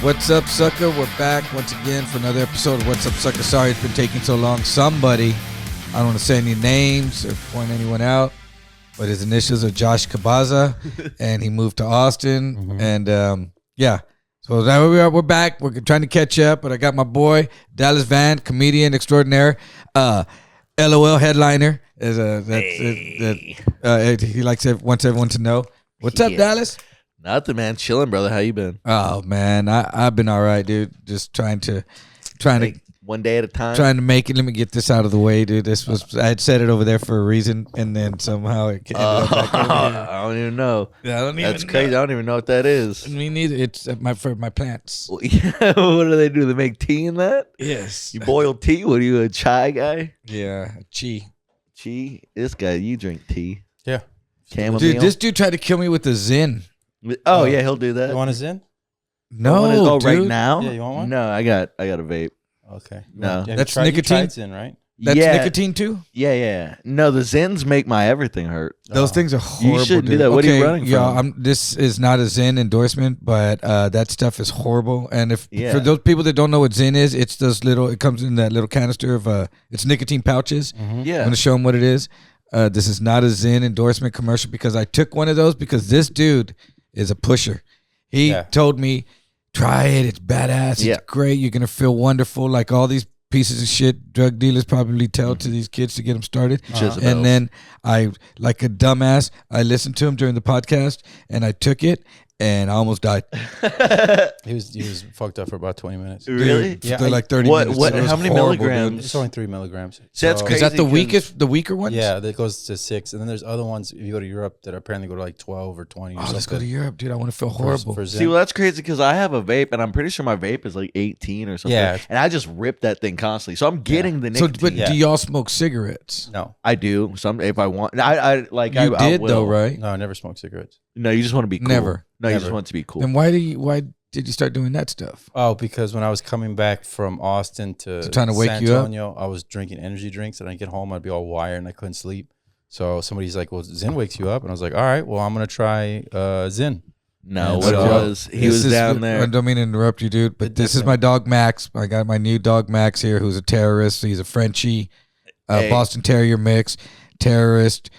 What's up, Sucka? We're back once again for another episode of What's Up, Sucka. Sorry it's been taking so long. Somebody, I don't want to say any names or point anyone out, but his initials are Josh Cabaza, and he moved to Austin. Mm-hmm. And yeah, so now we're back. We're trying to catch up, but I got my boy Dallas Vann, comedian extraordinaire, LOL headliner. He wants everyone to know. What's up, Dallas? Nothing, man. Chilling, brother. How you been? Oh man, I've been all right, dude. Just trying to one day at a time. trying to make it. Let me get this out of the way, dude. I had said it over there for a reason, and then somehow it ended up back over here. I don't even know. Yeah, I don't even. That's crazy. I don't even know what that is. Me neither. It's for my plants. Yeah, what do they do? They make tea in that? Yes. You boil tea? What are you, a chai guy? Yeah, chi. Tea? This guy, you drink tea. Yeah. Chamomile? Dude, this dude tried to kill me with a Zin. Oh, yeah, he'll do that. You want a Zin? No, dude. Right dude. now? Yeah, you want one? No, I got a vape. Okay. No. That's you nicotine? tried Zin, right? That's yeah. nicotine too. Yeah. No, the Zins make my everything hurt. Those things are horrible. You shouldn't do dude. that. What are you Okay, running from? y'all, this is not a Zin endorsement, but that stuff is horrible. And for those people that don't know what Zin is, it's those little. It comes in that little canister of it's nicotine pouches. Mm-hmm. Yeah. I'm gonna show them what it is. This is not a Zin endorsement commercial because I took one of those because this dude is a pusher. He told me, try it. It's badass. It's great. You're gonna feel wonderful. Like all these pieces of shit drug dealers probably tell to these kids to get them started. And then I, like a dumbass, I listened to him during the podcast and I took it and I almost died. He was fucked up for about 20 minutes. Really? Dude, they're like 30 minutes. What? It was How many horrible, milligrams? dude. It's only 3 milligrams. That's crazy. Is that the weaker ones? Yeah, that goes to 6. And then there's other ones, if you go to Europe, that apparently go to like 12 or 20 or something. Let's go to Europe, dude. I want to feel horrible. For Zin. See, well, that's crazy because I have a vape, and I'm pretty sure my vape is like 18 or something. Yeah. And I just rip that thing constantly. So I'm getting the nicotine. But do y'all smoke cigarettes? No. I do. Some if I want. I like. You I did will. though, right? No, I never smoked cigarettes. No, you just want to be cool. Never. No, you Never. just want to be cool. Then why did you start doing that stuff? Oh, because when I was coming back from Austin to trying to wake San you up? Antonio, I was drinking energy drinks, and I'd get home, I'd be all wired, and I couldn't sleep. So somebody's like, well, Zin wakes you up. And I was like, all right, well, I'm going to try Zin. No, And what so- it was, he was down there. I don't mean to interrupt you, dude, but this is my dog Max. I got my new dog Max here, who's a terrorist. He's a Frenchie, Boston Terrier mix, terrorist.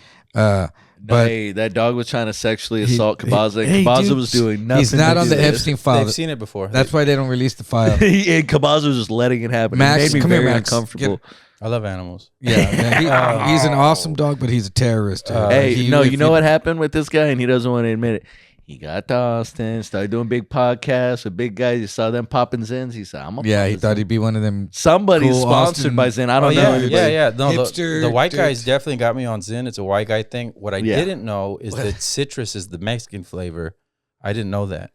But hey, that dog was trying to sexually assault Cabaza. Hey, Cabaza dude, was doing nothing. he's not to on do the this. Epstein file. They've seen it before. That's why they don't release the file. And Cabaza was just letting it happen. Max, it made me come here, very Max. uncomfortable. I love animals. Yeah, man, he's an awesome dog, but he's a terrorist. Dude. Hey, He- no, if you know what happened with this guy, and he doesn't want to admit it. He got to Austin, started doing big podcasts with big guys. He saw them popping Zins. He said, "I'm a Yeah, he thought he'd be one of them. somebody's cool sponsored Austin- by Zin. I don't know yeah, anybody. yeah. No, Hipster the white dudes. guys definitely got me on Zin. It's a white guy thing. What I didn't know is What? that citrus is the Mexican flavor. I didn't know that.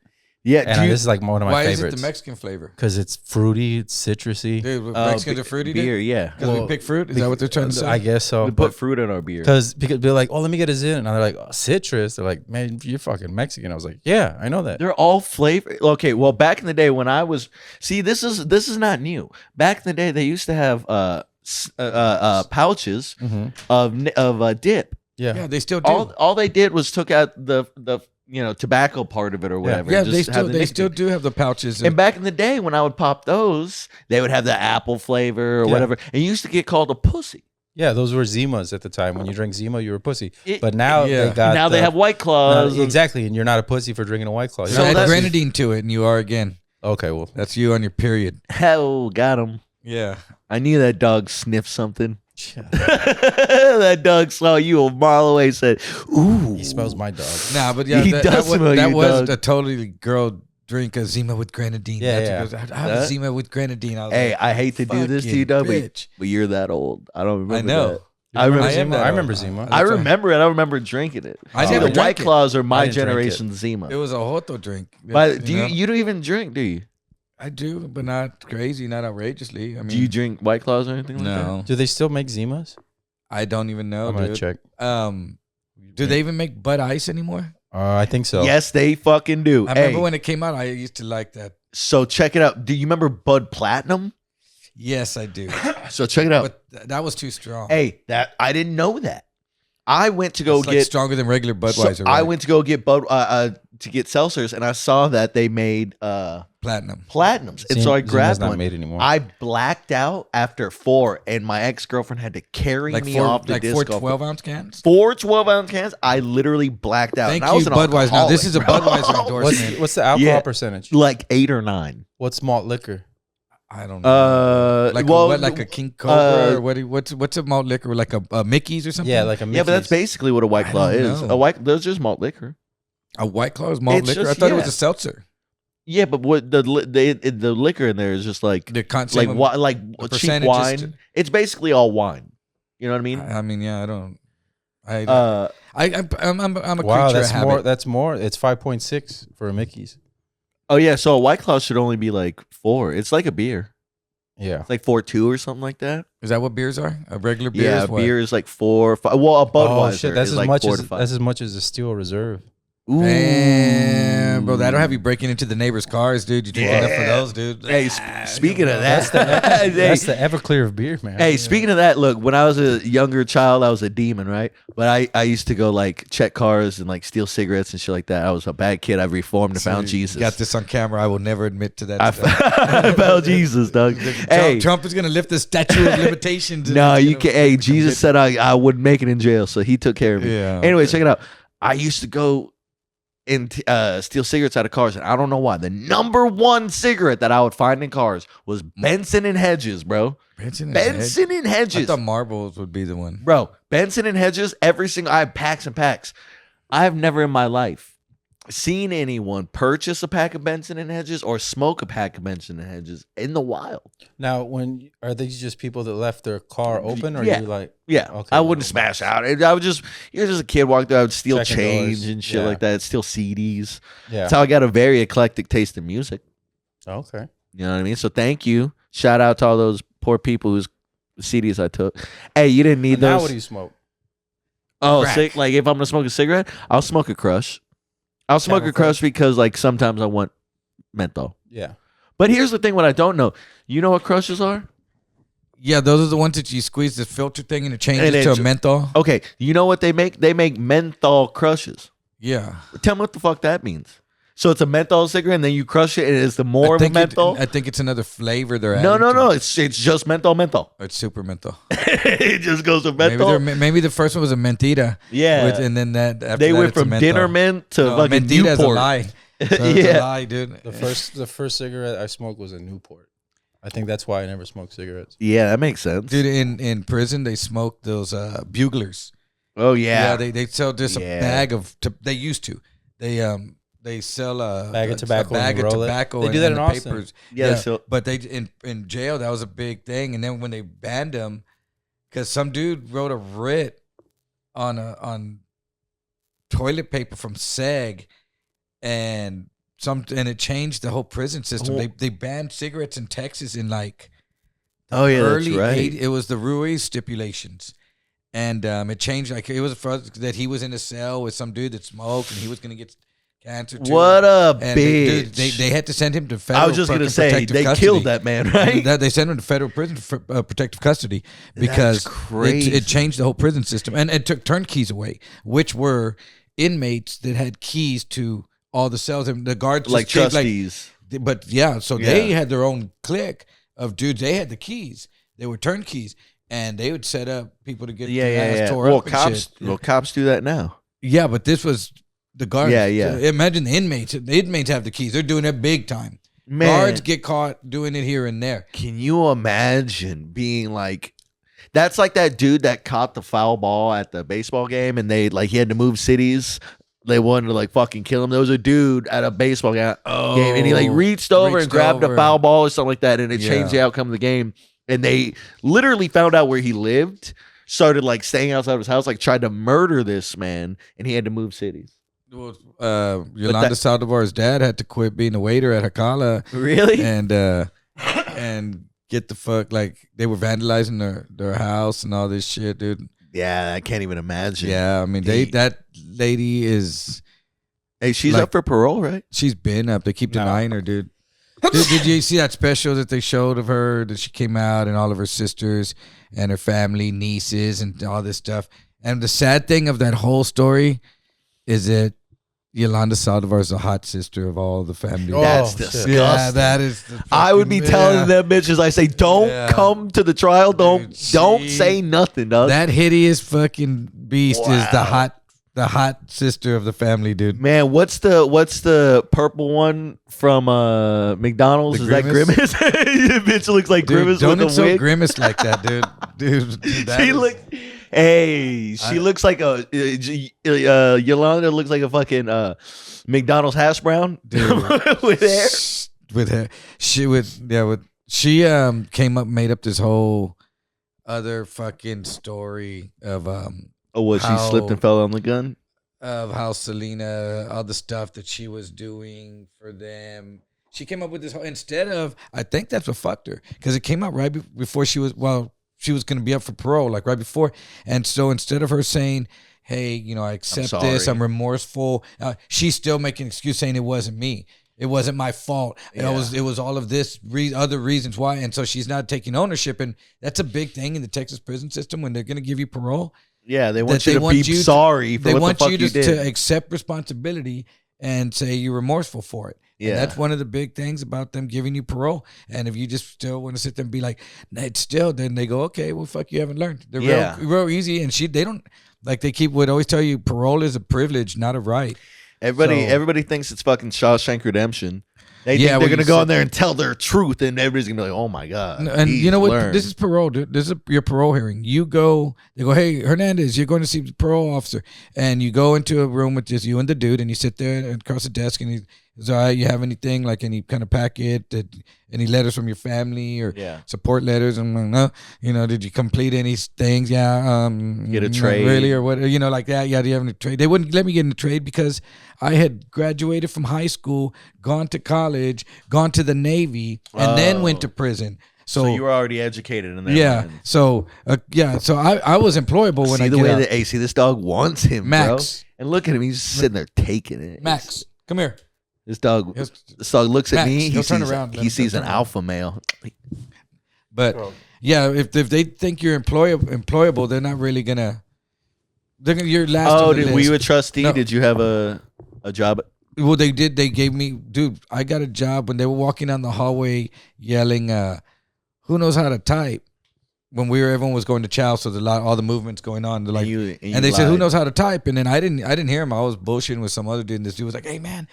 Yeah, And this is like one of my Why favorites. is it the Mexican flavor? Because it's fruity, it's citrusy. Dude, Mexicans are fruity, beer. dude? Yeah, Because we pick fruit? Is that what they're trying to say? I guess so. we put fruit in our beer. Because they're like, oh, let me get a Zin. And they're like, oh, citrus. They're like, man, you're fucking Mexican. I was like, yeah, I know that. They're all flavor. Okay, well, back in the day when I was, see, this is not new. Back in the day, they used to have pouches of dip. Yeah, they still do. All they did was took out the tobacco part of it or whatever. Yeah, and they just have still the they still nicotine. do have the pouches. And back in the day when I would pop those, they would have the apple flavor or whatever, and you used to get called a pussy. Yeah, those were Zimas at the time. When you drank Zima, you were a pussy. It- But now Yeah. they got Now they have White Claws. and- exactly, and you're not a pussy for drinking a White Claw. So So add that's- grenadine to it, and you are again. Okay, well, That's you on your period. Hell, got him. Yeah. I knew that dog sniffed something. That dog saw you a mile away. Said, "Ooh, he smells my dog. Nah, but yeah, He that does was, smell that you, was dog. a totally girl drink a Zima with grenadine. Yeah, That's yeah. what goes, I have a Zima with grenadine. I was hey, like, I hate to do this to you, dog, bitch. but you're that old. I don't remember. I know. That. I remember. I am that I remember old. Zima. I That's right. remember it. I remember drinking it. I See, never the drank White it. Claws are my I didn't drink generation Zima. It was a hoto drink. But know? you don't even drink, do you? I do, but not crazy, not outrageously. I mean, Do you drink White Claws or anything like that? no, Do they still make Zimas? I don't even know. I'm gonna dude. check. Do they even make Bud Ice anymore? I think so. Yes, they fucking do. I remember when it came out. I used to like that. So check it out. Do you remember Bud Platinum? Yes, I do. So check it out. But that was too strong. Hey, that I didn't know that. I went to go It's like get stronger than regular Budweiser. I right? went to go get to get seltzers, and I saw that they made platinums, and so I grabbed one. Not made anymore. I blacked out after 4, and my ex-girlfriend had to carry me off the disc. 4 12-ounce cans. 4 12-ounce cans. I literally blacked out. Thank and I you, was an Budweiser. Now this alcoholic, is a Budweiser endorsement. What's the alcohol percentage? Like 8 or 9. What's malt liquor? I don't know. Like a King Cobra or what's a malt liquor? Like a Mickey's or something? Yeah, like a Mickey's. Yeah, but that's basically what a White Claw is. There's just malt liquor. A White Claw is malt liquor? I thought it was a seltzer. Yeah, but what the liquor in there is just like cheap wine. It's basically all wine. You know what I mean? I mean, yeah, I don't. I'm a creature of habit. That's more. It's 5.6 for a Mickey's. Oh yeah, so a White Claw should only be like 4. It's like a beer. Yeah, it's like 4.2 or something like that. Is that what beers are? A regular beer? Yeah, is what? beer is like 4, 5. Well, a Budweiser shit, that's is as like much 4 as to 5. that's as much as a Steel Reserve. Ooh. Damn, bro, that'll have you breaking into the neighbors' cars, dude. You drink enough for those, dude. Hey, speaking of that, that's the Everclear of beer, man. Hey, speaking of that, look, when I was a younger child, I was a demon, right? But I used to go like check cars and like steal cigarettes and shit like that. I was a bad kid. I reformed and found Jesus. Got this on camera. I will never admit to that. I found Jesus, dog. Hey, Trump is gonna lift the statute of limitations. No, you can't. Hey, Jesus said I wouldn't make it in jail, so he took care of me. Yeah. Anyway, check it out. I used to go and steal cigarettes out of cars, and I don't know why. The number one cigarette that I would find in cars was Benson and Hedges, bro. Benson and Hedges. I thought Marlboros would be the one, bro. Benson and Hedges. I have packs and packs. I have never in my life seen anyone purchase a pack of Benson and Hedges or smoke a pack of Benson and Hedges in the wild. Now, are these just people that left their car open, or yeah. you like? Yeah, okay, I wouldn't smash out. I would just, you're just a kid walking through. I would steal change and shit like that. Steal CDs. Yeah, that's how I got a very eclectic taste in music. Okay, you know what I mean. So thank you. Shout out to all those poor people whose CDs I took. Hey, you didn't need those. Now, what do you smoke? Oh, like if I'm gonna smoke a cigarette, I'll smoke a Crush. I'll smoke a Crush because like sometimes I want menthol. Yeah. But here's the thing: what I don't know. You know what Crushes are? Yeah, those are the ones that you squeeze the filter thing and it changes to a menthol. Okay, you know what they make? They make menthol Crushes. Yeah. Tell me what the fuck that means. So it's a menthol cigarette, and then you crush it, and it's the more of a menthol. I think it's another flavor they're adding. No. It's just menthol. It's super menthol. It just goes to menthol. Maybe the first one was a mentita. Yeah. And then they went from dinner mint to fucking mentita Newport. Is a lie. So it's a lie, dude. The first cigarette I smoked was a Newport. I think that's why I never smoked cigarettes. Yeah, that makes sense. Dude, in prison they smoke those buglers. Oh yeah. Yeah, they sell just a bag of. They used to. They sell a bag of tobacco. They do that in Austin. Papers. Yeah, but they in jail that was a big thing. And then when they banned them, because some dude wrote a writ on toilet paper from SEG, and it changed the whole prison system. They banned cigarettes in Texas in like early that's right. 80s. It was the Ruiz stipulations. And it changed. Like it was that he was in a cell with some dude that smoked, and he was gonna get cancer too. What a bitch! They had to send him to federal. I was just gonna say they killed that man, right? They sent him to federal prison for protective custody because it changed the whole prison system, and it took turnkeys away, which were inmates that had keys to all the cells, and the guards like trustees. They had their own clique of dudes. They had the keys. They were turnkeys, and they would set up people to get their ass tore up. Cops do that now. Yeah, but this was. The guards. Yeah. Imagine the inmates. The inmates have the keys. They're doing it big time. Man, guards get caught doing it here and there. Can you imagine being like, that's like that dude that caught the foul ball at the baseball game and he had to move cities. They wanted to like fucking kill him. There was a dude at a baseball game and he like reached over and grabbed a foul ball or something like that, and it changed the outcome of the game. And they literally found out where he lived, started like staying outside of his house, like tried to murder this man, and he had to move cities. Yolanda Saldivar's dad had to quit being a waiter at Hakala. Really? And get the fuck, like they were vandalizing their house and all this shit, dude. Yeah, I can't even imagine. Yeah, I mean that lady is. Hey, she's up for parole, right? She's been up. They keep denying her, dude. Did you see that special that they showed of her that she came out and all of her sisters and her family, nieces, and all this stuff? And the sad thing of that whole story is that Yolanda Saldivar is the hot sister of all the family. That's shit. disgusting. Yeah, that is. I would be telling them bitches, I say, don't come to the trial. Don't say nothing, dog. That hideous fucking beast is the hot sister of the family, dude. Man, what's the purple one from McDonald's? Is that Grimace? Bitch looks like Grimace with a wig. Grimace like that, dude. She looks like a Yolanda looks like a fucking McDonald's hash brown, dude, with hair. With hair, she came up, made up this whole other fucking story of she slipped and fell on the gun. Of how Selena, all the stuff that she was doing for them. She came up with this whole, instead of, I think that's what fucked her, because it came out right before she was going to be up for parole, like right before. And so instead of her saying, hey, I accept this, I'm remorseful, she's still making an excuse saying it wasn't me. It wasn't my fault. Yeah. It was all of this other reasons why. And so she's not taking ownership. And that's a big thing in the Texas prison system when they're going to give you parole. Yeah, they want you to be sorry for what the fuck you did. They want you to accept responsibility and say you're remorseful for it. Yeah. And that's one of the big things about them giving you parole. And if you just still want to sit there and be like, it's still, then they go, okay, well, fuck, you haven't learned. They're real easy. And they don't, like they would always tell you parole is a privilege, not a right. Everybody thinks it's fucking Shawshank Redemption. They think they're going to go in there and tell their truth, and everybody's going to be like, oh, my God. And you know what? This is parole, dude. This is your parole hearing. You go, they go, hey, Hernandez, you're going to see the parole officer. And you go into a room with just you and the dude, and you sit there across the desk, and he's all right, you have anything, like any kind of packet, any letters from your family or support letters? I'm like, no. Did you complete any things? Yeah. Get a trade. Really, or what? Like that. Yeah, do you have any trade? They wouldn't let me get in the trade because I had graduated from high school, gone to college, gone to the Navy, and then went to prison. So you were already educated in that. Yeah. Line. So I was employable when I the way that see this dog wants him, Max. Bro. And look at him, he's just sitting there taking it. Max, come here. This dog looks at me. He sees an alpha male. But if they think you're employable, they're not really gonna. You're last. Oh, were you a trustee? No. Did you have a job? Well, they did. They gave me, dude. I got a job when they were walking down the hallway yelling, "Who knows how to type?" When everyone was going to chow, so all the movements going on. They're like, and they said, "Who knows how to type?" And then I didn't hear him. I was bullshitting with some other dude, and this dude was like, "Hey, man,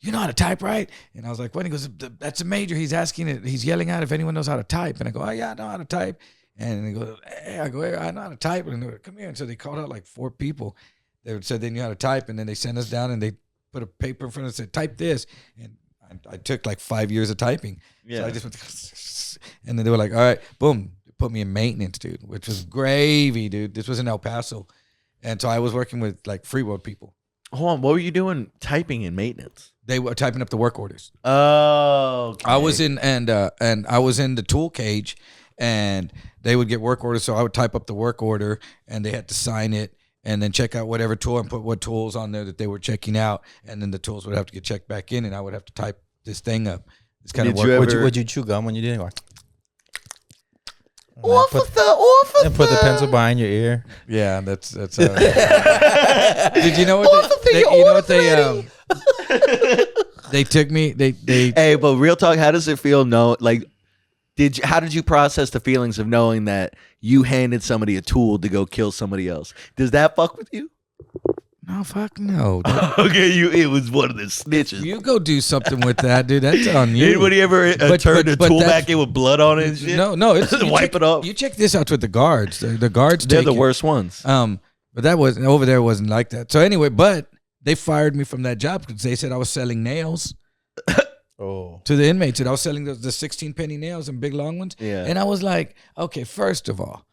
you know how to type, right?" And I was like, "What?" He goes, "That's a major. He's asking it. He's yelling out if anyone knows how to type." And I go, "Oh yeah, I know how to type." And he goes, "Hey," I go, "Hey, I know how to type." And they go, "Come here." And so they called out like 4 people. They said they knew how to type, and then they sent us down and they put a paper in front of us and said, "Type this." And I took like 5 years of typing. Yeah. So I just went, and then they were like, "All right, boom." They put me in maintenance, dude, which was gravy, dude. This was in El Paso. And so I was working with like free world people. Hold on, what were you doing typing in maintenance? They were typing up the work orders. Oh, okay. I was in and I was in the tool cage, and they would get work orders, so I would type up the work order, and they had to sign it, and then check out whatever tool and put what tools on there that they were checking out, and then the tools would have to get checked back in, and I would have to type this thing up. This kind of work. Would you chew gum when you did it? Officer. And put the pencil behind your ear. Yeah, that's. Did you know what they took me? They. Hey, but real talk, how does it feel? How did you process the feelings of knowing that you handed somebody a tool to go kill somebody else? Does that fuck with you? No, fuck no. Okay, it was one of the snitches. You go do something with that, dude. That's on you. Anybody ever turned a tool back in with blood on it and shit? No. It's wipe it off. You check this out with the guards. The guards, they're the worst ones. But that wasn't over there. Wasn't like that. So anyway, but they fired me from that job because they said I was selling nails. To the inmates, and I was selling the 16 penny nails and big long ones. Yeah. And I was like, okay, first of all,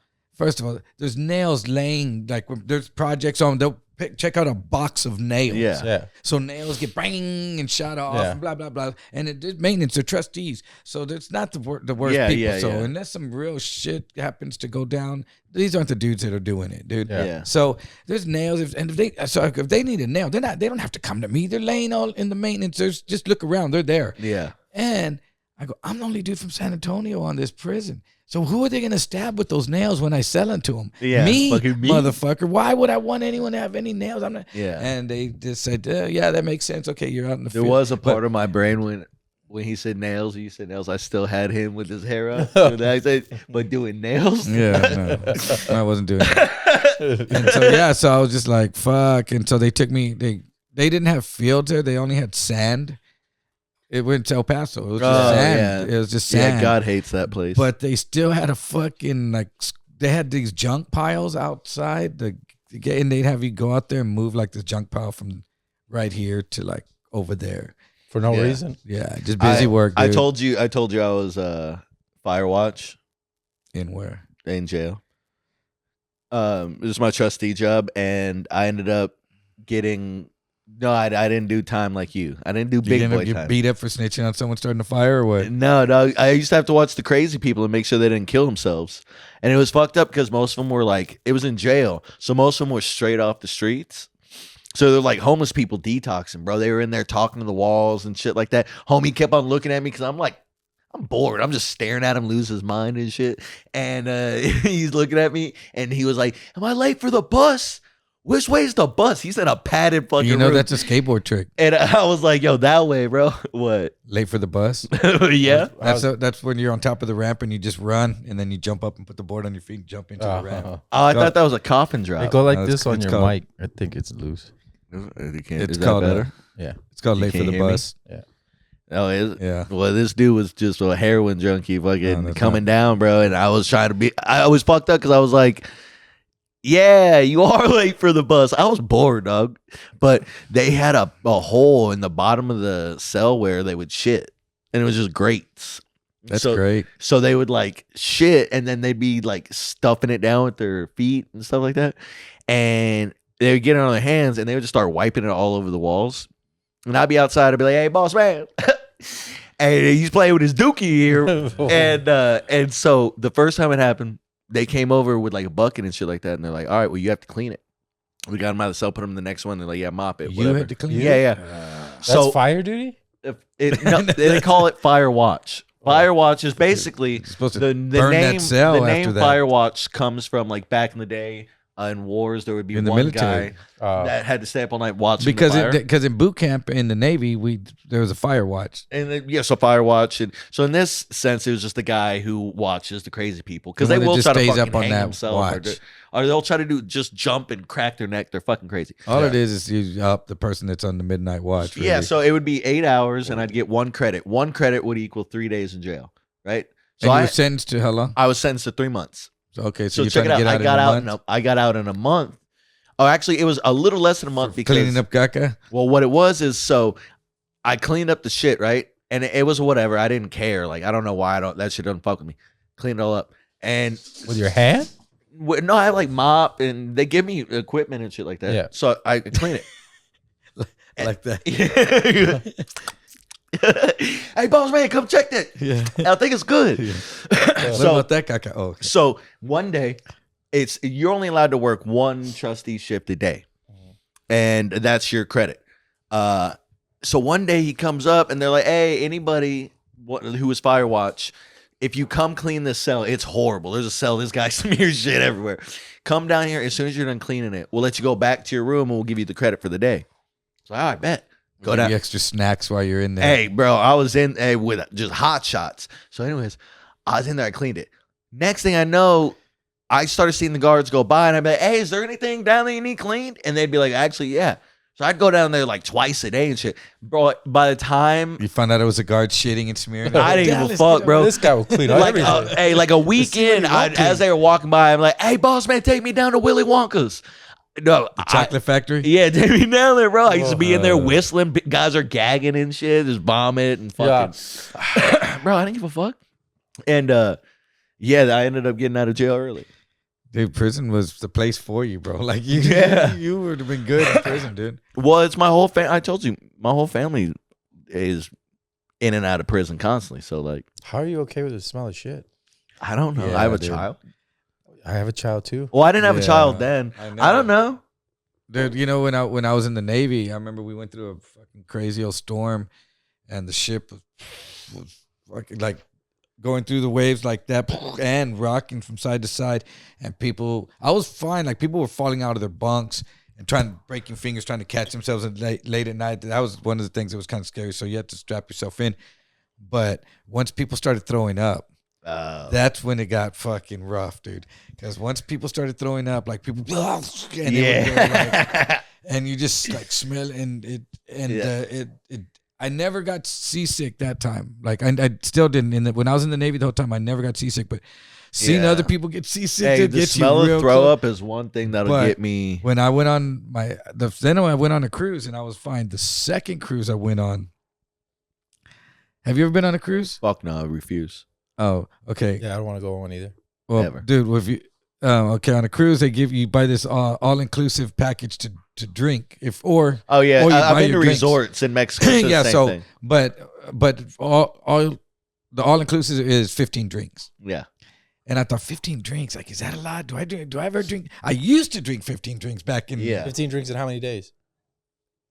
there's nails laying, like there's projects on, they'll check out a box of nails. Yeah. So nails get bang and shot off and blah, blah, blah. And it maintenance, they're trustees. So it's not the worst people. So unless some real shit happens to go down, these aren't the dudes that are doing it, dude. Yeah. So there's nails. If they need a nail, they don't have to come to me. They're laying all in the maintenance. Just look around. They're there. Yeah. And I go, I'm the only dude from San Antonio on this prison. So who are they going to stab with those nails when I sell them to them? Yeah, me, fucking me. motherfucker. Why would I want anyone to have any nails? I'm not. Yeah. And they just said, yeah, that makes sense. Okay, you're out in the There field. was a part of my brain when he said nails, you said nails, I still had him with his hair up. I said, but doing nails? Yeah, no, I wasn't doing that. And so I was just like, fuck. And so they took me. They didn't have fields there. They only had sand. It went to El Paso. It was just sand. Yeah. It was just sand. Yeah, God hates that place. But they still had a fucking they had these junk piles outside. And they'd have you go out there and move like this junk pile from right here to like over there. For no reason. Yeah, just busy work. Dude. I told you I was fire watch In where? in jail. It was my trustee job, and I ended up getting. No, I didn't do time like you. I didn't do big boy Get time. beat up for snitching on someone starting a fire or what? No, I used to have to watch the crazy people and make sure they didn't kill themselves. And it was fucked up because most of them were like, it was in jail, so most of them were straight off the streets. So they're like homeless people detoxing, bro. They were in there talking to the walls and shit like that. Homie kept on looking at me because I'm like, I'm bored. I'm just staring at him lose his mind and shit. And he's looking at me and he was like, am I late for the bus? Which way is the bus? He's in a padded fucking room. That's a skateboard trick. And I was like, yo, that way, bro. What? Late for the bus? Yeah. That's when you're on top of the ramp and you just run and then you jump up and put the board on your feet and jump into the ramp. Oh, I thought that was a coffin drop. They go like No, this on it's your called- mic. I think it's loose. It's called better. Yeah. It's called You late for can't the hear me? bus. Yeah. Oh, is it? Yeah. Well, this dude was just a heroin junkie, fucking that's coming down, bro. And I was trying to be. I was fucked up because I was like, "Yeah, you are late for the bus." I was bored, dog. But they had a hole in the bottom of the cell where they would shit, and it was just grates. That's great. So they would like shit, and then they'd be like stuffing it down with their feet and stuff like that, and they would get it on their hands, and they would just start wiping it all over the walls. And I'd be outside, I'd be like, "Hey, boss man," and he's playing with his dookie here, and so the first time it happened, they came over with like a bucket and shit like that, and they're like, "All right, well, you have to clean it." We got them out of the cell, put them in the next one. They're like, "Yeah, mop it." You Whatever. had to clean it? Yeah. That's fire duty? No, they call it Fire Watch. Fire Watch is basically You're supposed to the burn name. that cell The name after that. Fire Watch comes from like back in the day in wars. There would be In the one military. guy that had to stay up all night watching Because the fire. in boot camp in the Navy, there was a fire watch. And then, so Fire Watch, and so in this sense, it was just the guy who watches the crazy people because The they one that will just try to stays fucking up on hang that themselves, watch. or they'll try to just jump and crack their neck. They're fucking crazy. All it is you up the person that's on the midnight watch. Really. Yeah, so it would be 8 hours, and I'd get 1 credit. 1 credit would equal 3 days in jail, right? So and you were sentenced to how long? I was sentenced to 3 months. Okay, So you're check trying it to out. get out I got out in a month. Oh, actually, it was a little less than a month because cleaning up caca. Well, what it was is so I cleaned up the shit, right? And it was whatever. I didn't care. Like I don't know why that shit doesn't fuck with me. Clean it all up. And With your hand? no, I like mop and they give me equipment and shit like that. Yeah. So I clean it. Like that. Hey, boss man, come check that. Yeah. I think it's good. What So about that caca? Oh, okay. So one day, you're only allowed to work 1 trustee shift a day, and that's your credit. So one day he comes up and they're like, "Hey, anybody who was Fire Watch, if you come clean this cell, it's horrible. There's a cell. This guy smears shit everywhere. Come down here as soon as you're done cleaning it. We'll let you go back to your room and we'll give you the credit for the day." So all right, bet. Go Give down. you extra snacks while you're in there. Hey, bro, I was in with just hot shots. So, anyways, I was in there. I cleaned it. Next thing I know, I started seeing the guards go by, and I'd be like, "Hey, is there anything down there you need cleaned?" And they'd be like, "Actually, yeah." So I'd go down there like twice a day and shit, bro. By the time You found out it was a guard shitting and smearing. I didn't give a fuck, bro. This guy will clean like, everything. hey, like a weekend, as they were walking by, I'm like, "Hey, boss man, take me down to Willy Wonka's." No, The chocolate factory. yeah, take me down there, bro. I used to be in there whistling. Guys are gagging and shit, just vomit and fucking. Bro, I didn't give a fuck. And yeah, I ended up getting out of jail early. Dude, prison was the place for you, bro. Like you, Yeah. you would have been good in prison, dude. Well, it's my whole family. I told you, my whole family is in and out of prison constantly. So, like, How are you okay with the smell of shit? I don't know. Yeah, I have a dude. child. I have a child too. Well, I didn't have a Yeah, child then. I know. I don't know. Dude, you know when I was in the Navy, I remember we went through a fucking crazy old storm, and the ship was like going through the waves like that and rocking from side to side. And I was fine. Like people were falling out of their bunks and breaking fingers, trying to catch themselves late at night. That was one of the things that was kind of scary. So you had to strap yourself in. But once people started throwing up, that's when it got fucking rough, dude. Because once people started throwing up, like people, and and you just like smell I never got seasick that time. Like I still didn't. When I was in the Navy the whole time, I never got seasick. But seeing other people get seasick, the smell of throw up is one thing that'll get me. When I went on then I went on a cruise and I was fine. The second cruise I went on. Have you ever been on a cruise? Fuck no, I refuse. Oh, okay. Yeah, I don't want to go on one either. Well, Never. dude, if you on a cruise they buy this all-inclusive package to drink I've been to resorts in Mexico. So yeah, same thing. but all the all-inclusive is 15 drinks. Yeah. And I thought 15 drinks, like, is that a lot? Do I ever drink? I used to drink 15 drinks back in 15 drinks in how many days?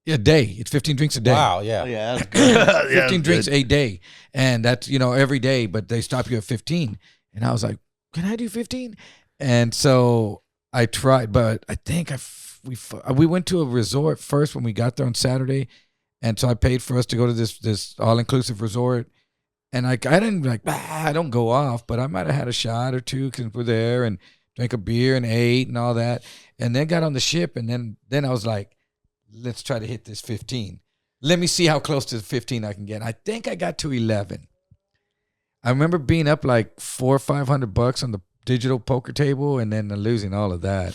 A day. It's 15 drinks a day. Wow, yeah. Yeah, that's good. 15 drinks a day. And that's, every day, but they stop you at 15. And I was like, can I do 15? And so I tried, but I think we went to a resort first when we got there on Saturday. And so I paid for us to go to this all-inclusive resort. And I didn't I don't go off, but I might have had a shot or two because we're there and drank a beer and ate and all that. And then got on the ship. And then I was like, let's try to hit this 15. Let me see how close to 15 I can get. I think I got to 11. I remember being up like $400 or $500 on the digital poker table and then losing all of that.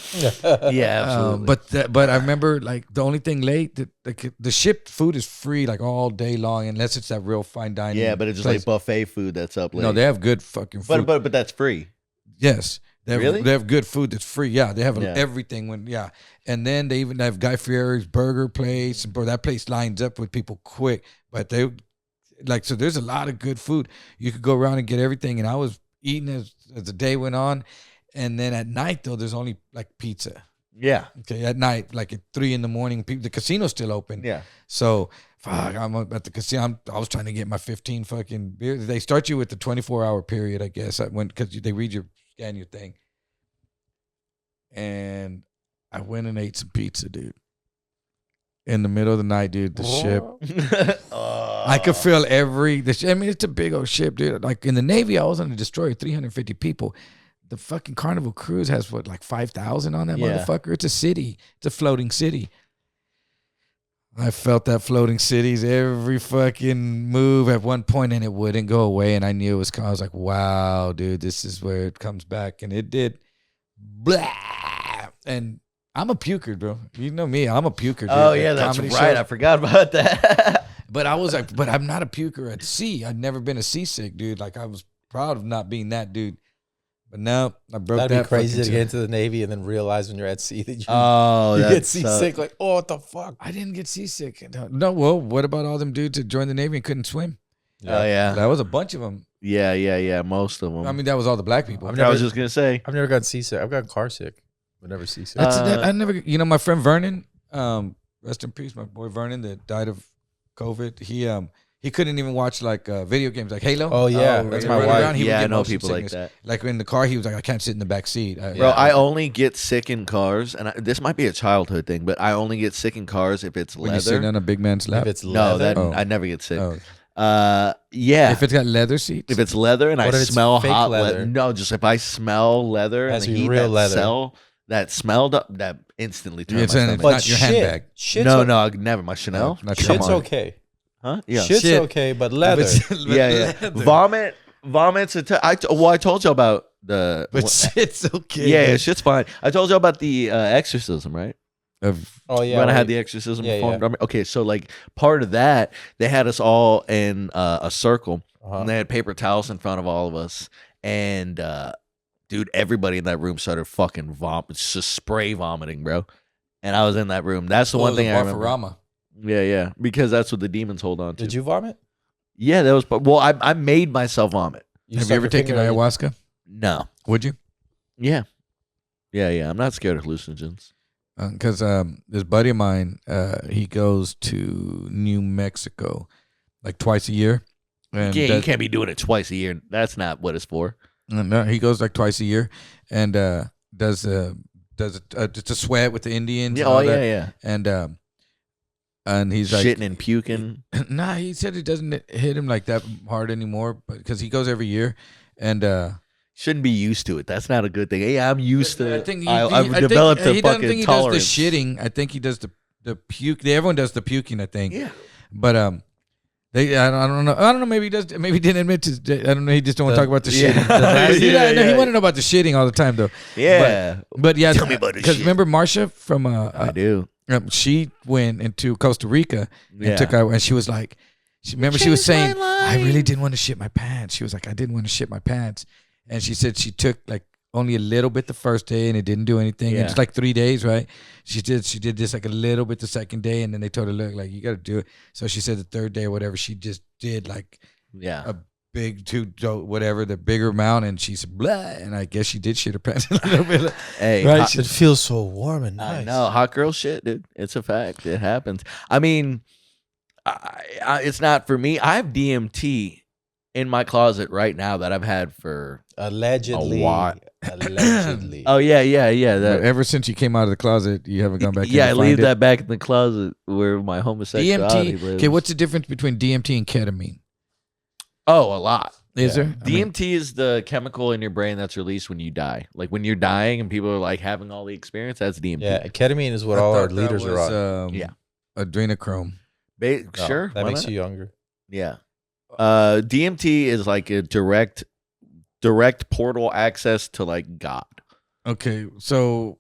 Yeah, absolutely. But I remember like the only thing late, the ship food is free like all day long unless it's that real fine dining. Yeah, but it's just like buffet food that's up late. No, they have good fucking food. But that's free. Yes. Really? They have good food that's free. Yeah, they have everything. And then they even have Guy Fieri's burger place. And bro, that place lines up with people quick. But so there's a lot of good food. You could go around and get everything. And I was eating as the day went on. And then at night, though, there's only like pizza. Yeah. Okay, at night, like at 3 a.m, the casino's still open. Yeah. So, I'm at the casino. I was trying to get my 15 fucking beers. They start you with the 24-hour period, I guess. I went because they scan your thing. And I went and ate some pizza, dude. In the middle of the night, dude, the ship. I could feel it's a big old ship, dude. Like in the Navy, I was on a destroyer, 350 people. The fucking Carnival Cruise has like 5,000 on that motherfucker. It's a city. It's a floating city. I felt that floating cities every fucking move at one point, and it wouldn't go away. And I knew it was coming. I was like, wow, dude, this is where it comes back. And it did. Blah. And I'm a puker, bro. You know me. I'm a puker, dude. Oh, yeah, that's right. Show. I forgot about that. But I was like, but I'm not a puker at sea. I'd never been a seasick, dude. Like, I was proud of not being that dude. But now I broke that. That'd be crazy to get into the Navy and then realize when you're at sea that you get seasick. Like, oh, what the fuck? I didn't get seasick. No, well, what about all them dudes that joined the Navy and couldn't swim? Oh, yeah. That was a bunch of them. Yeah. Most of them. I mean, that was all the black people. I was just going to say. I've never gotten seasick. I've gotten car sick, but never seasick. I never, my friend Vernon, rest in peace, my boy Vernon that died of COVID. He couldn't even watch like video games like Halo. Oh yeah, that's my wife. I know people like that. Like in the car, he was like, I can't sit in the back seat. Bro, I only get sick in cars, and this might be a childhood thing, but I only get sick in cars if it's when leather. You're sitting on a big man's lap. If it's leather, I never get sick. Oh. Yeah. If it's got leather seats. If it's leather and I smell hot leather? No, just if I smell leather and the heat real leather. that smelled up, that instantly turns my stomach. stomach. But not your handbag. No, never. My Chanel. Not shit's okay. Huh? Yeah. Shit's okay, but leather. Yeah. Vomits. I told you about the. But shit's okay. Yeah, shit's fine. I told you about the exorcism, right? Oh yeah. When I had the exorcism performed. Yeah. Okay, so like part of that, they had us all in a circle, and they had paper towels in front of all of us, and dude, everybody in that room started fucking just spray vomiting, bro. And I was in that room. That's the one thing I remember. Yeah, because that's what the demons hold on to. Did you vomit? Yeah, that was. Well, I made myself vomit. Have you ever taken ayahuasca? No. Would you? Yeah. I'm not scared of hallucinogens. Because this buddy of mine, he goes to New Mexico like twice a year, And you can't be doing it twice a year. That's not what it's for. No, he goes like twice a year and does just a sweat with the Indians. Yeah, yeah. And he's like shitting and puking. Nah, he said it doesn't hit him like that hard anymore, but because he goes every year, and shouldn't be used to it. That's not a good thing. Hey, I'm used to. I think I've developed a fucking tolerance. Does the shitting. I think he does the puke. Everyone does the puking. I think. Yeah. But I don't know. I don't know. Maybe he does. Maybe he didn't admit to. I don't know. He just don't want to talk about the shitting. He wanted to know about the shitting all the time though. Yeah. But yeah. Tell me about the shit. Because remember Marsha from I do. She went into Costa Rica and took out, and she was like, she was saying, I really didn't want to shit my pants. She was like, I didn't want to shit my pants. And she said she took like only a little bit the first day and it didn't do anything. Yeah. It's like 3 days, right? She did this like a little bit the second day, and then they told her, look, like you got to do it. So she said the third day or whatever, she just did like a big the bigger amount, and she said blah, and I guess she did shit her pants a little bit. Hey, right? It feels so warm and nice. I know, hot girl shit, dude. It's a fact. It happens. I mean, it's not for me. I have DMT in my closet right now that I've had for allegedly. A while. Allegedly. Oh yeah. Ever since you came out of the closet, you haven't gone back. Yeah, I leave that back in the closet where my homosexuality lives. Okay, what's the difference between DMT and ketamine? Oh, a lot. Is there? DMT is the chemical in your brain that's released when you die. Like when you're dying and people are like having all the experience, that's DMT. Yeah, ketamine is what all our leaders are on. Adrenochrome. Sure. That makes you younger. Yeah. DMT is like a direct portal access to like God. Okay, so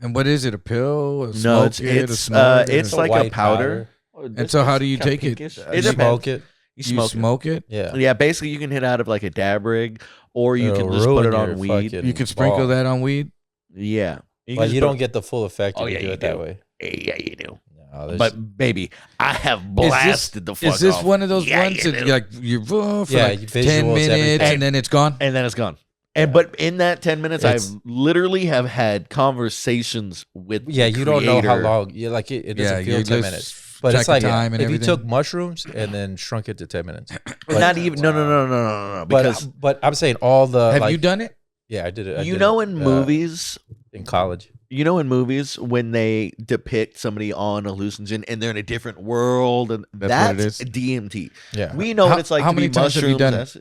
and what is it? A pill? No, it's like a powder. And so how do you take it? You smoke it. You smoke it? Yeah. Basically, you can hit out of like a dab rig, or you can just put it on weed. You can sprinkle that on weed. Yeah, but you don't get the full effect if you do it that way. Yeah, you do. No, but baby, I have blasted the fuck off. Is this one of those ones that like you for like 10 minutes and then it's gone? And then it's gone. But in that 10 minutes, I've literally have had conversations with you don't know how long. It doesn't feel 10 minutes. But it's like if you took mushrooms and then shrunk it to 10 minutes. But not even no. But I'm saying all the. Have you done it? Yeah, I did it. In movies in college. You know, in movies when they depict somebody on hallucinogen and they're in a different world, and that's DMT. Yeah, we know what it's like. How to many be times have you done it?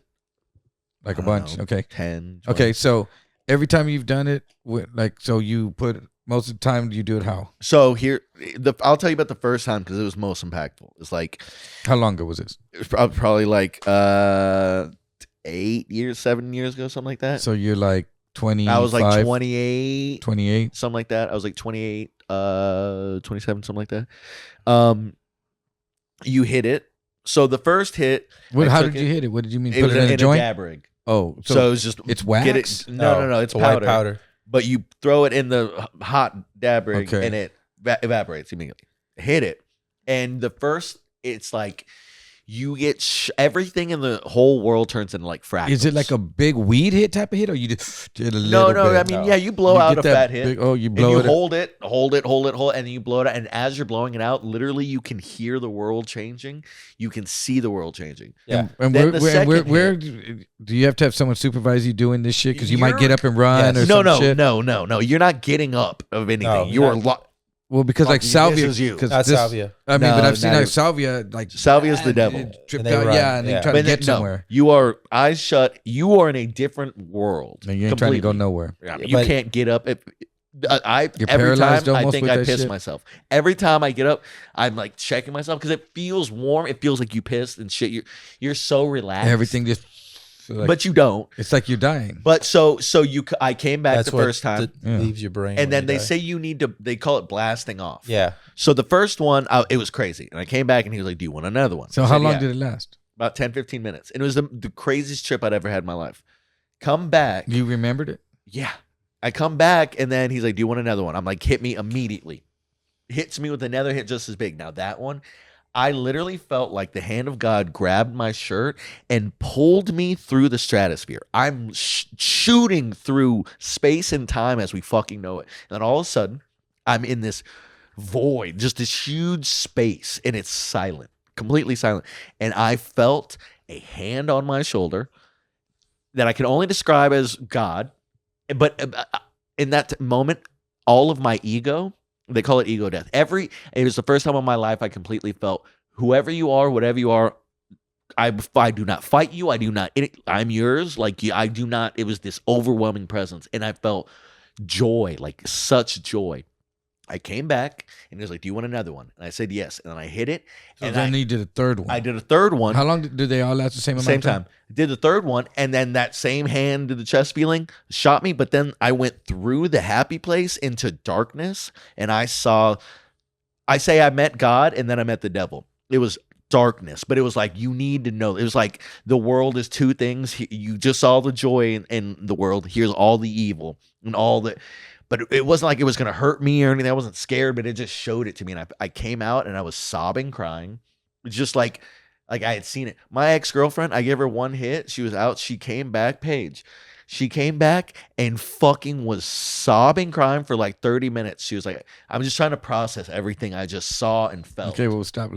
Like a bunch. Okay, 10. 20. Okay, so every time you've done it, so you put most of the time you do it how? So here, I'll tell you about the first time because it was most impactful. It's like, how long ago was this? It was probably like 7 years ago, something like that. So you're like 20. I was like 28, 28, something like that. I was like 28, 27, something like that. You hit it. So the first hit. How did you hit it? What did you mean? Put it in a joint? Dab rig. Oh, so it was just it's wax. No. It's powder. White powder. But you throw it in the hot dab rig and it evaporates immediately. Hit it, and the first, it's like you get everything in the whole world turns into like fractals. Is it like a big weed hit type of hit, or you just did a little No. bit? I mean, you blow out a fat hit. You blow it. Hold it, and then you blow it out. And as you're blowing it out, literally, you can hear the world changing. You can see the world changing. Yeah. And where do you have to have someone supervise you doing this shit? Because you might get up and run or some shit. No. You're not getting up of anything. No, you're locked. Well, because like salvia, that's salvia. I mean, but I've seen like salvia, like salvia's the devil. Tripped out, and you try to get somewhere. You are eyes shut. You are in a different world. And you ain't trying to go nowhere. You can't get up. You're every paralyzed time almost I think with I that piss shit? myself. Every time I get up, I'm like checking myself because it feels warm. It feels like you pissed and shit. You're so relaxed. Everything just. Like, but you don't. It's like you're dying. But I came back the first time. Leaves your brain. And then they say you need to, they call it blasting off. Yeah. So the first one, it was crazy. And I came back and he was like, do you want another one? So how long did it last? About 10, 15 minutes. And it was the craziest trip I'd ever had in my life. Come back. You remembered it? Yeah. I come back and then he's like, do you want another one? I'm like, hit me immediately. Hits me with another hit just as big. Now that one, I literally felt like the hand of God grabbed my shirt and pulled me through the stratosphere. I'm shooting through space and time as we fucking know it. And then all of a sudden, I'm in this void, just this huge space, and it's silent, completely silent. And I felt a hand on my shoulder that I can only describe as God. But in that moment, all of my ego, they call it ego death. It was the first time in my life I completely felt whoever you are, whatever you are, I do not fight you. I'm yours. Like I do not. It was this overwhelming presence, and I felt joy, like such joy. I came back and he was like, "Do you want another one?" And I said yes. And then I hit it. So and then you did a third one. I did a third one. How long did they all last the same amount of time? Same time. I did the third one, and then that same hand to the chest feeling shot me. But then I went through the happy place into darkness, and I met God, and then I met the devil. It was darkness, but it was like, you need to know. It was like the world is two things. You just saw the joy in the world. Here's all the evil and all the. But it wasn't like it was going to hurt me or anything. I wasn't scared, but it just showed it to me. And I came out and I was sobbing, crying. It's just like I had seen it. My ex-girlfriend, I gave her one hit. She was out. She came back, Paige. She came back and fucking was sobbing, crying for like 30 minutes. She was like, I'm just trying to process everything I just saw and felt. Okay, well, stop.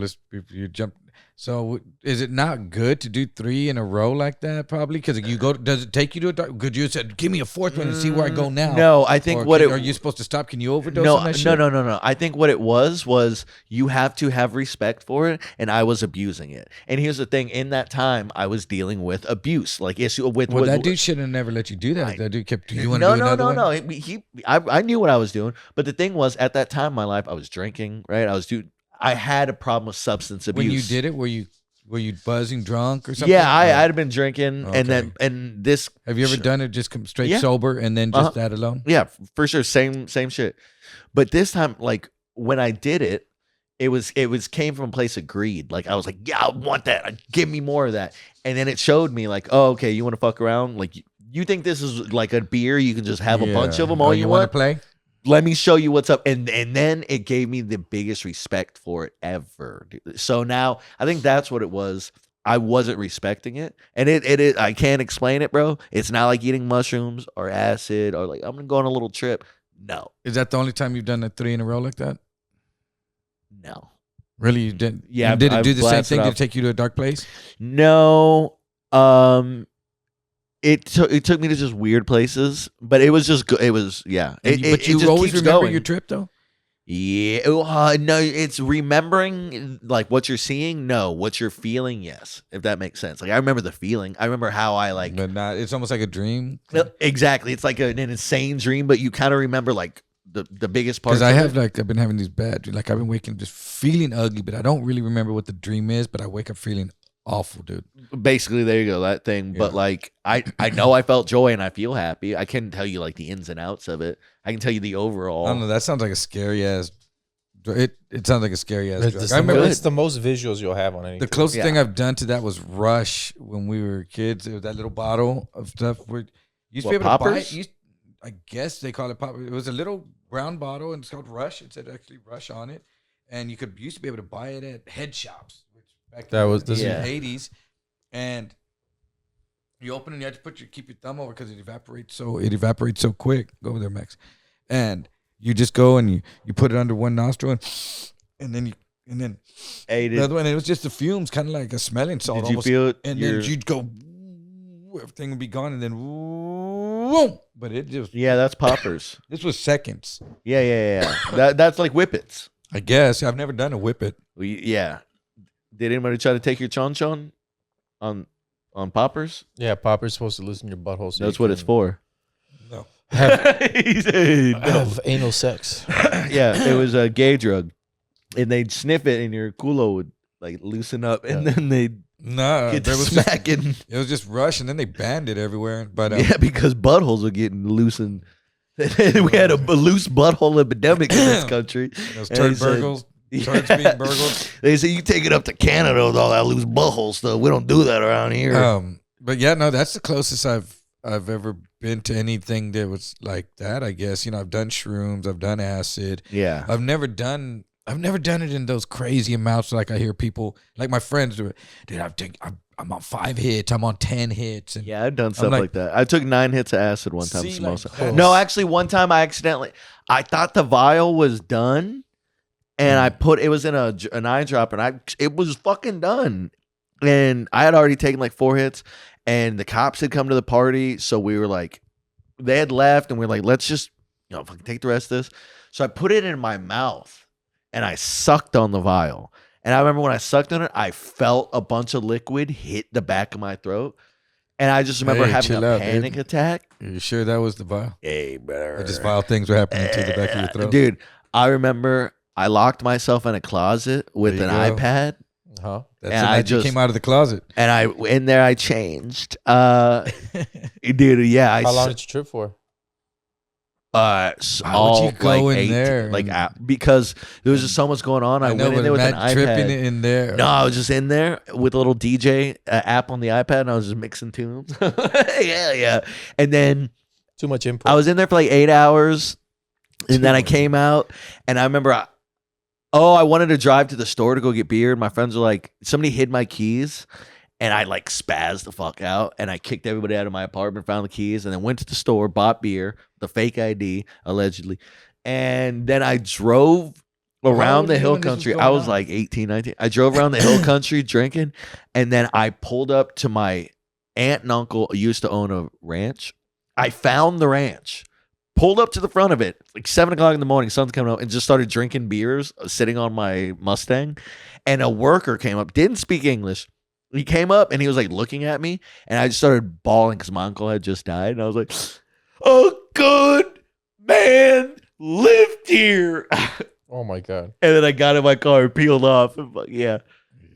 You jump. So is it not good to do 3 in a row like that? Probably because does it take you to a dark? Could you said, give me a fourth one and see where I go now? No, I think are you supposed to stop? Can you overdose on that shit? No. I think what it was you have to have respect for it, and I was abusing it. And here's the thing: in that time, I was dealing with abuse, like issue with. Well, that dude should have never let you do that. That dude kept. You want to do another one? No. I knew what I was doing, but the thing was, at that time in my life, I was drinking. Right, I had a problem with substance abuse. When you did it, were you buzzing, drunk, or something? Yeah, I had been drinking, okay. and this. Have you ever done it just come straight sober and then just that alone? Yeah, for sure, same shit. But this time, like when I did it, it came from a place of greed. Like I was like, yeah, I want that. Give me more of that. And then it showed me like, oh, okay, you want to fuck around? Like you think this is like a beer? You can just have a bunch of them all you want to play. Let me show you what's up. And then it gave me the biggest respect for it ever. So now I think that's what it was. I wasn't respecting it. And it I can't explain it, bro. It's not like eating mushrooms or acid or like I'm going to go on a little trip. No. Is that the only time you've done a 3 in a row like that? No. Really? You didn't? Yeah. Did it do the same thing? Did it take you to a dark place? No. It took me to just weird places, but it was just good. It was, yeah. But you always remember your trip, though? Yeah. No, it's remembering, like, what you're seeing. No, what you're feeling, yes, if that makes sense. Like, I remember the feeling. I remember how I, like... But not, it's almost like a dream? Exactly. It's like an insane dream, but you kind of remember, like, the biggest part. Because I've been having these bad... Like, I've been waking just feeling ugly, but I don't really remember what the dream is, but I wake up feeling awful, dude. Basically, there you go, that thing. Yeah. But like, I know I felt joy and I feel happy. I can't tell you like the ins and outs of it. I can tell you the overall. I don't know. That sounds like a scary ass. It sounds like a scary ass drug. I remember it's the most visuals you'll have on anything. The closest thing I've done to that was Rush when we were kids. It was that little bottle of stuff where you used to be able poppers? to buy it. I guess they call it pop. It was a little brown bottle and it's called Rush. It said actually Rush on it, and you used to be able to buy it at head shops. Back in the 80s, and you open it and you have to keep your thumb over because it evaporates so quick. Go over there, Max. And you just go and you put it under one nostril and then the other one. And it was just the fumes, kind of like a smelling salt. Did you feel it? And then you'd go, everything would be gone, and then whoom. But it just that's poppers. This was seconds. Yeah. That's like whippets. I guess I've never done a whippet. Yeah. Did anybody try to take your chon on poppers? Yeah, poppers supposed to loosen your butthole. So that's what it's for. No. Have anal sex. Yeah, it was a gay drug, and they'd sniff it, and your culo would like loosen up, and then they'd get to smacking. It was just Rush, and then they banned it everywhere. But because buttholes were getting loosened. We had a loose butthole epidemic in this country. Those turd burgles. Turds being burgled. They say you take it up to Canada with all that loose butthole stuff. We don't do that around here. But yeah, no, that's the closest I've ever been to anything that was like that. I guess I've done shrooms, I've done acid. Yeah, I've never done it in those crazy amounts. Like I hear people, like my friends do it. Dude, I'm on 5 hits. I'm on 10 hits. And yeah, I've done stuff like that. I took 9 hits of acid one time. Like, no, actually, one time I thought the vial was done. And it was in an eye drop, and it was fucking done. And I had already taken like 4 hits, and the cops had come to the party. So we were like, they had left, and we were like, let's just, fucking take the rest of this. So I put it in my mouth, and I sucked on the vial. And I remember when I sucked on it, I felt a bunch of liquid hit the back of my throat. And I just remember having a panic attack. Are you sure that was the vial? Hey, brother. Or just vile things were happening to the back of your throat? Dude, I remember I locked myself in a closet with an iPad. Huh? That's the night you came out of the closet. And I changed. Dude, yeah. How long did you trip for? Why would you go in there? Because there was just so much going on. I went in there with an iPad. Tripping in there. No, I was just in there with a little DJ app on the iPad, and I was just mixing tunes. Yeah. And then too much input. I was in there for like 8 hours, and then I came out, and I remember, I wanted to drive to the store to go get beer, and my friends were like, somebody hid my keys. And I like spazzed the fuck out, and I kicked everybody out of my apartment, found the keys, and then went to the store, bought beer, the fake ID, allegedly. And then I drove around the hill country. I was like 18, 19. I drove around the hill country drinking, and then I pulled up to my aunt and uncle who used to own a ranch. I found the ranch, pulled up to the front of it, like 7 o'clock in the morning, sun's coming out, and just started drinking beers, sitting on my Mustang. And a worker came up, didn't speak English. He came up and he was like looking at me, and I just started bawling because my uncle had just died. And I was like, "A good man lived here." Oh my God. And then I got in my car and peeled off. And yeah.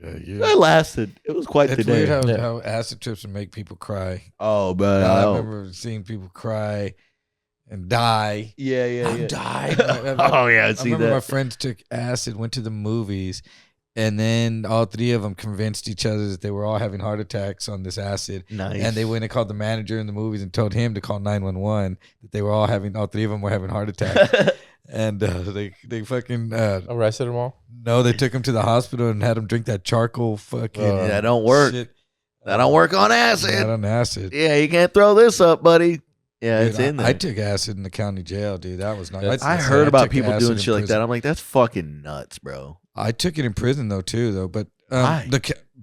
I lasted. It was quite the day. Weird how acid trips would make people cry. Oh, but I remember seeing people cry and die. Yeah. I'm dying. Oh, yeah, I remember my friends took acid, went to the movies, and then all 3 of them convinced each other that they were all having heart attacks on this acid. Nice. And they went and called the manager in the movies and told him to call 911, that they were all 3 of them were having heart attacks. And they fucking arrested them all? No, they took him to the hospital and had him drink that charcoal fucking that don't work. Shit. That don't work on acid. Not on acid. Yeah, you can't throw this up, buddy. Yeah, dude, it's in there. I took acid in the county jail, dude. That was not. I heard about people doing shit like that. I'm like, that's fucking nuts, bro. I took it in prison too, but why?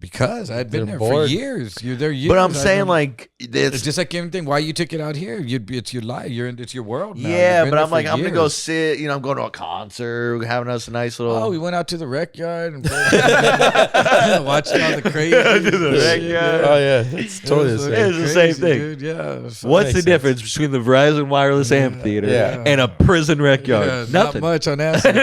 Because I had been there for years. You're there years. But I'm saying like it's just like anything. Why you took it out here? It's your life. It's your world now. Yeah, but I'm like, I'm gonna go sit. I'm going to a concert. We're having us a nice little. Oh, we went out to the rec yard and watching all the crazy. The rec yard. Oh yeah, it's totally the same. It's the same thing, dude. Yeah. What's the difference between the Verizon Wireless Amphitheater and a prison rec yard? Yeah, Nothing. Not much on acid.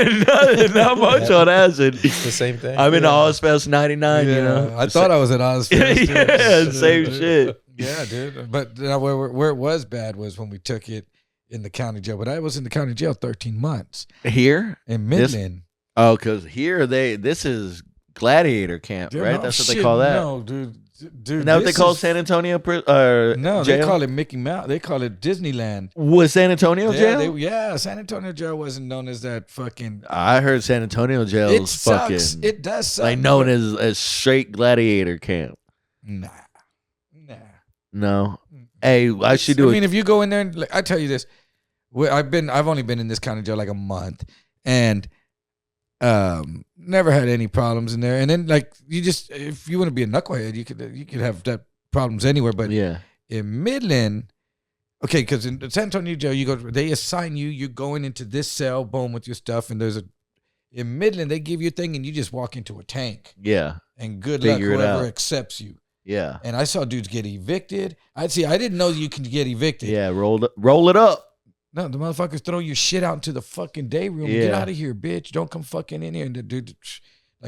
not much on acid. It's the same thing. I'm in Ozfest '99. I thought I was at Ozfest. Yeah, same shit. Yeah, dude. But where it was bad was when we took it in the county jail. But I was in the county jail 13 months. Here? In Midland. Because here this is gladiator camp, right? No, that's what they call that. No, dude. Isn't that what they call San Antonio? No, jail? they call it Mickey Mouse. They call it Disneyland. Was San Antonio jail? San Antonio jail wasn't known as that fucking. I heard San Antonio jail is fucking. It does suck. Like known as straight gladiator camp. Nah. No. Hey, I should do it. I mean, if you go in there, and, I tell you this, I've only been in this county jail like a month, and never had any problems in there. And then if you want to be a knucklehead, you could have that problems anywhere. But in Midland, okay, because in San Antonio jail, they assign you're going into this cell, boom, with your stuff, and in Midland they give you a thing, and you just walk into a tank. Yeah. And good luck whoever accepts you. Yeah. And I saw dudes get evicted. I didn't know you could get evicted. Yeah, roll it up. No, the motherfuckers throw your shit out into the fucking day room. Yeah. Get out of here, bitch. Don't come fucking in here. And the dude,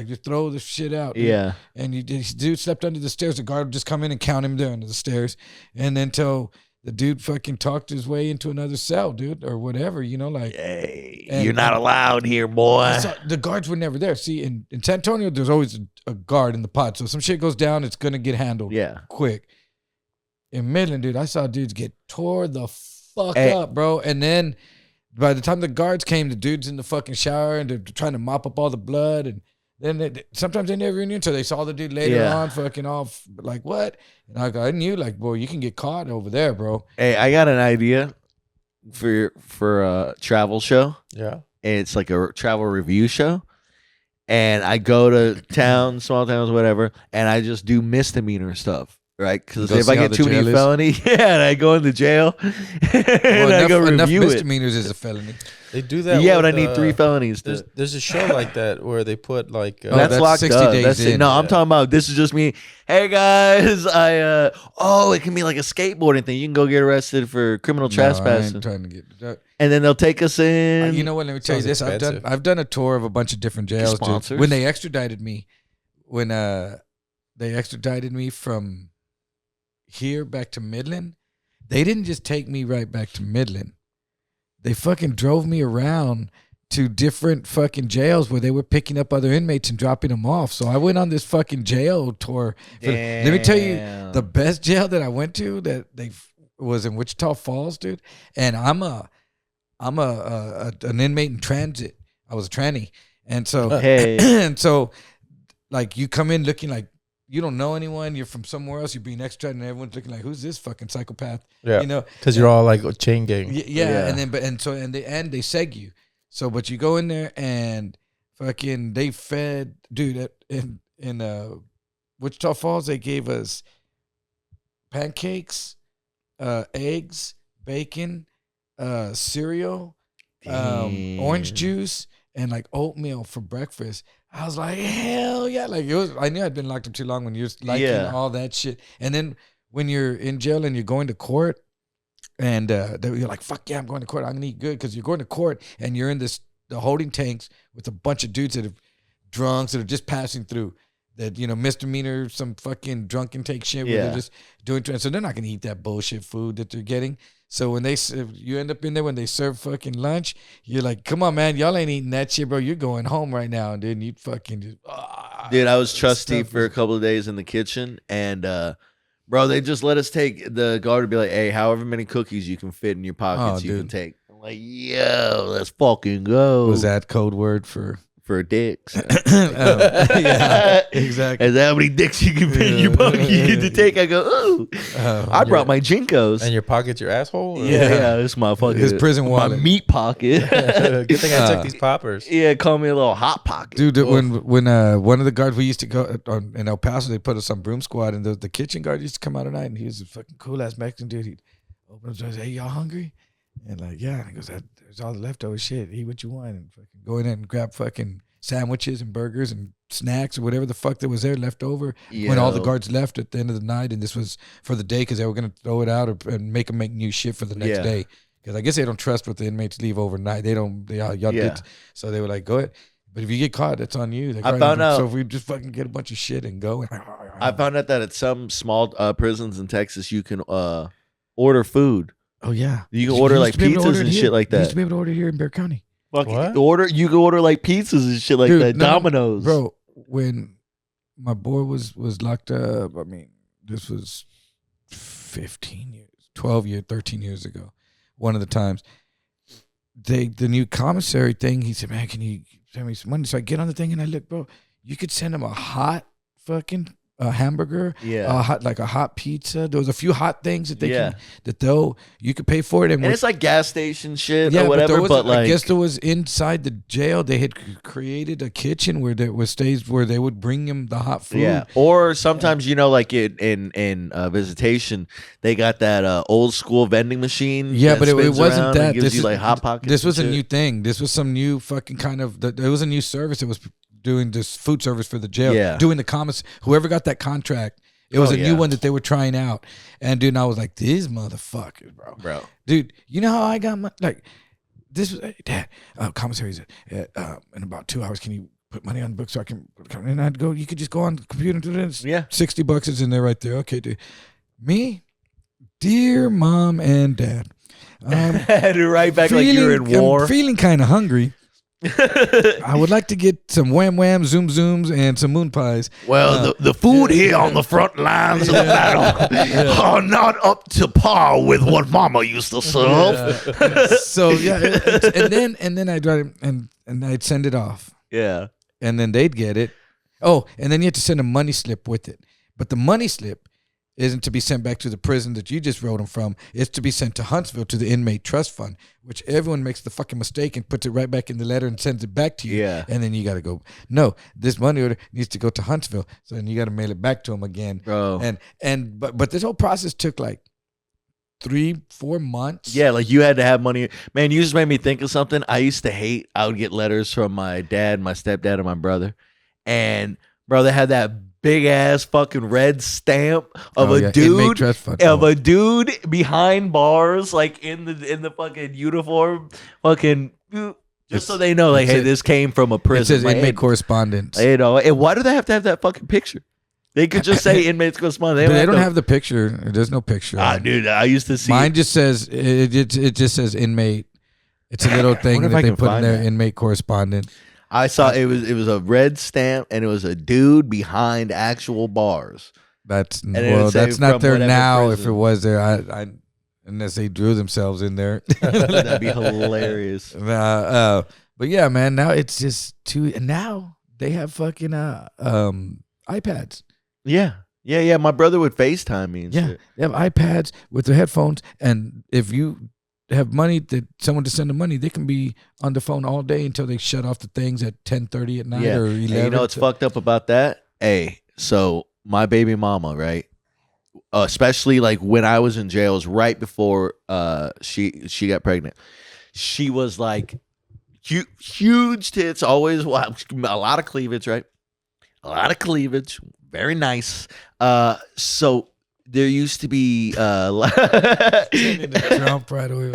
just throw the shit out. Dude. Yeah. And this dude slept under the stairs. The guard would just come in and count him there under the stairs. And then till the dude fucking talked his way into another cell, dude, or whatever, Hey, you're not allowed here, boy. The guards were never there. See, in San Antonio, there's always a guard in the pod. So if some shit goes down, it's going to get handled quick. In Midland, dude, I saw dudes get tore the fuck up, bro. And then by the time the guards came, the dude's in the fucking shower and they're trying to mop up all the blood. And then sometimes they never knew until they saw the dude later on fucking off. Like, what? And I knew, boy, you can get caught over there, bro. Hey, I got an idea for a travel show. Yeah. And it's like a travel review show. and I go to town, small towns, whatever, and I just do misdemeanor stuff. Right, because if I get too many felony, and I go into jail, and I go review enough misdemeanors is a felony. They do that. Yeah, but I need 3 felonies. There's a show like that where they put like that's locked 60 up. Days in. No, I'm talking about this is just me. Hey guys, it can be like a skateboarding thing. You can go get arrested for criminal trespassing. I ain't trying to get that. And then they'll take us in. You know what? Let me tell you this. I've done a tour of a bunch of different jails. Dude. When they extradited me, from here back to Midland, they didn't just take me right back to Midland. They fucking drove me around to different fucking jails where they were picking up other inmates and dropping them off. So I went on this fucking jail tour. Let me tell you, the best jail that I went to was in Wichita Falls, dude. And I'm an inmate in transit. I was a tranny, and so and so like you come in looking like you don't know anyone. You're from somewhere else. You're being extradited, and everyone's looking like, "Who's this fucking psychopath?" Yeah, you know, because you're all like a chain gang. Yeah, and then they seg you. So, but you go in there and fucking they fed, dude. In Wichita Falls, they gave us pancakes, eggs, bacon, cereal, orange juice, and like oatmeal for breakfast. I was like, hell yeah. Like I knew I'd been locked up too long when you're liking all that shit. And then when you're in jail and you're going to court and you're like, fuck yeah, I'm going to court. I'm going to eat good because you're going to court and you're in the holding tanks with a bunch of dudes that have drunks that are just passing through that, misdemeanor, some fucking drunken take shit where they're just doing. So they're not going to eat that bullshit food that they're getting. So when you end up in there when they serve fucking lunch, you're like, come on, man, y'all ain't eating that shit, bro. You're going home right now, and then you fucking just. Dude, I was trustee for a couple of days in the kitchen, and bro, they just let us take the guard to be like, hey, however many cookies you can fit in your pockets, you can take. I'm like, yo, let's fucking go. Was that code word for dicks? Yeah, exactly. And how many dicks you can fit in your pocket you get to take? I go, ooh. I brought my Jinkos. And your pocket's your asshole? Yeah, this my fucking his prison wallet. My meat pocket. Good thing I took these poppers. Yeah, call me a little hot pocket. Dude, when one of the guards we used to go in El Paso, they put us on broom squad, and the kitchen guard used to come out at night, and he was a fucking cool ass Mexican dude. He'd open up the door and say, hey, y'all hungry? And like, yeah. And he goes, there's all the leftover shit. Eat what you want. And fucking go in there and grab fucking sandwiches and burgers and snacks or whatever the fuck that was there left over when all the guards left at the end of the night. And this was for the day because they were going to throw it out and make them make new shit for the next day. Because I guess they don't trust what the inmates leave overnight. They don't. Y'all did. So they were like, go ahead. But if you get caught, it's on you. I found out. So if we just fucking get a bunch of shit and go. I found out that at some small prisons in Texas, you can order food. Oh yeah, you can order like pizzas and shit like that. You used to be able to order here in Bear County. You can order like pizzas and shit like that. Domino's, bro. When my boy was locked up, I mean, this was 13 years ago. One of the times, the new commissary thing. He said, "Man, can you send me some money?" So I get on the thing and I look, bro. You could send him a hot fucking. A hamburger, a hot pizza. There was a few hot things that you could pay for it, and it's like gas station shit or whatever. But I guess there was inside the jail. They had created a kitchen where there was stays where they would bring him the hot food. Yeah, or sometimes like in visitation, they got that old school vending machine. Yeah, but it wasn't that. Gives you like hot pockets. This was a new thing. This was some new fucking kind of. It was a new service. It was doing this food service for the jail, doing the comments. Whoever got that contract, it was a new one that they were trying out. And dude, I was like, these motherfuckers, bro. Dude, you know how I got my this was Dad. Commissary said, in about 2 hours, can you put money on the book so I can come in? And I'd go. You could just go on the computer and do this. Yeah, $60 is in there right there. Okay, dude. Me, dear mom and dad, right back like you're in war. I'm feeling kind of hungry. I would like to get some wham wham zoom zooms and some moon pies. Well, the food here on the front lines of the battle are not up to par with what Mama used to serve. So and then I'd write it and I'd send it off. Yeah, and then they'd get it. Oh, and then you had to send a money slip with it. But the money slip, isn't to be sent back to the prison that you just wrote them from. It's to be sent to Huntsville to the inmate trust fund, which everyone makes the fucking mistake and puts it right back in the letter and sends it back to you. Yeah. And then you got to go, no, this money order needs to go to Huntsville. So then you got to mail it back to them again. Bro. But this whole process took like 3-4 months. Yeah, like you had to have money. Man, you just made me think of something. I used to hate. I would get letters from my dad, my stepdad, and my brother, and bro, they had that big ass fucking red stamp of a dude behind bars, like in the fucking uniform, fucking. Just so they know, like, hey, this came from a prison. It says inmate correspondence. You know, and why do they have to have that fucking picture? They could just say inmates correspondence. They don't have the picture. There's no picture. Dude, I used to see. Mine just says it just says inmate. It's a little thing that they put in there, inmate correspondent. I saw it was a red stamp, and it was a dude behind actual bars. That's not there now. Prison. If it was there, I unless they drew themselves in there. That'd be hilarious. But yeah, man, now it's just and now they have fucking iPads. Yeah. My brother would FaceTime me. And shit. They have iPads with their headphones, and if you have money someone to send them money, they can be on the phone all day until they shut off the things at 10:30 at night or 11. And you know what's fucked up about that? Hey, so my baby mama, right? Especially like when I was in jail, it was right before she got pregnant. She was like huge tits, always a lot of cleavage, right? A lot of cleavage, very nice. So there used to be Trump right away.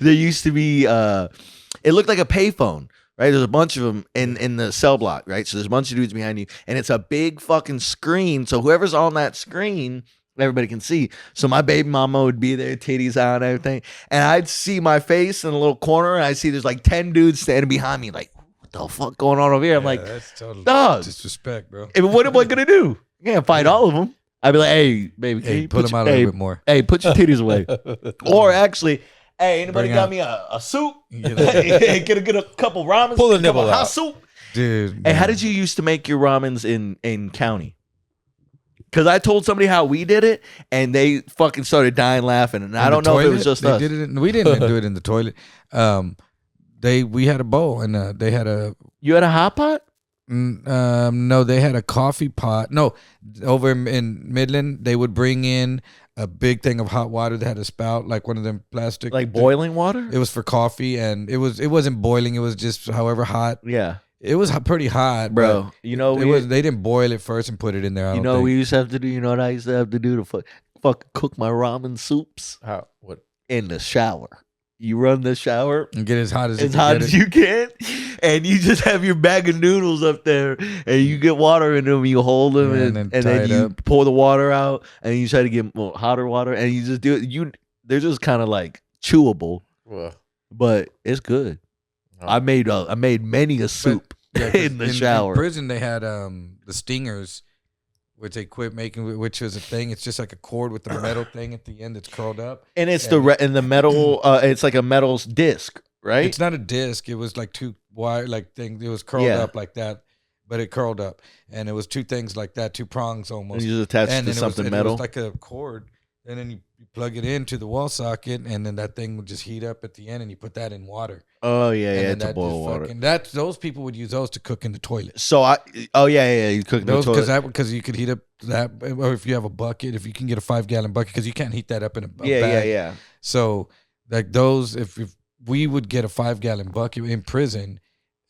There used to be it looked like a payphone. Right, there's a bunch of them in the cell block, right? So there's a bunch of dudes behind you, and it's a big fucking screen. So whoever's on that screen, everybody can see. So my baby mama would be there, titties out and everything, and I'd see my face in a little corner, and I see there's like 10 dudes standing behind me, like, what the fuck going on over here? I'm like, that's total dog, disrespect, bro. What am I gonna do? I can't fight all of them. I'd be like, hey, baby, can you put them out a little bit more. Hey, put your titties away. Or actually, hey, anybody got me a soup? Hey, get a couple ramens. Pull the nibble out. Hot soup. Dude. Hey, how did you used to make your ramens in county? Because I told somebody how we did it, and they fucking started dying laughing. And I don't know if it was just us. We didn't do it in the toilet. We had a bowl, and they had a. You had a hot pot? No, they had a coffee pot. No, over in Midland, they would bring in a big thing of hot water that had a spout, like one of them plastic. Like boiling water? It was for coffee, and it wasn't boiling. It was just however hot. Yeah. It was pretty hot, bro. You know, they didn't boil it first and put it in there. We used to have to do. You know what I used to have to do to fuck cook my ramen soups? How? What? In the shower. You run the shower and get as hot as you can, and you just have your bag of noodles up there, and you get water in them. You hold them, and then you pour the water out, and you try to get hotter water, and you just do it. They're just kind of like chewable, but it's good. I made many a soup in the shower. In prison, they had the stingers, which they quit making, which was a thing. It's just like a cord with the metal thing at the end that's curled up, and it's the metal. It's like a metal disc, right? It's not a disc. It was like two wire thing. It was curled up like that, but it curled up, and it was two things like that, two prongs almost. And you just attached to something metal. It was like a cord, and then you plug it into the wall socket, and then that thing would just heat up at the end, and you put that in water. Oh yeah, to boil water. Those people would use those to cook in the toilet. So you cook in the toilet because you could heat up that, or if you have a bucket, if you can get a 5-gallon bucket, because you can't heat that up in a bag. Yeah. So like those, if we would get a 5-gallon bucket in prison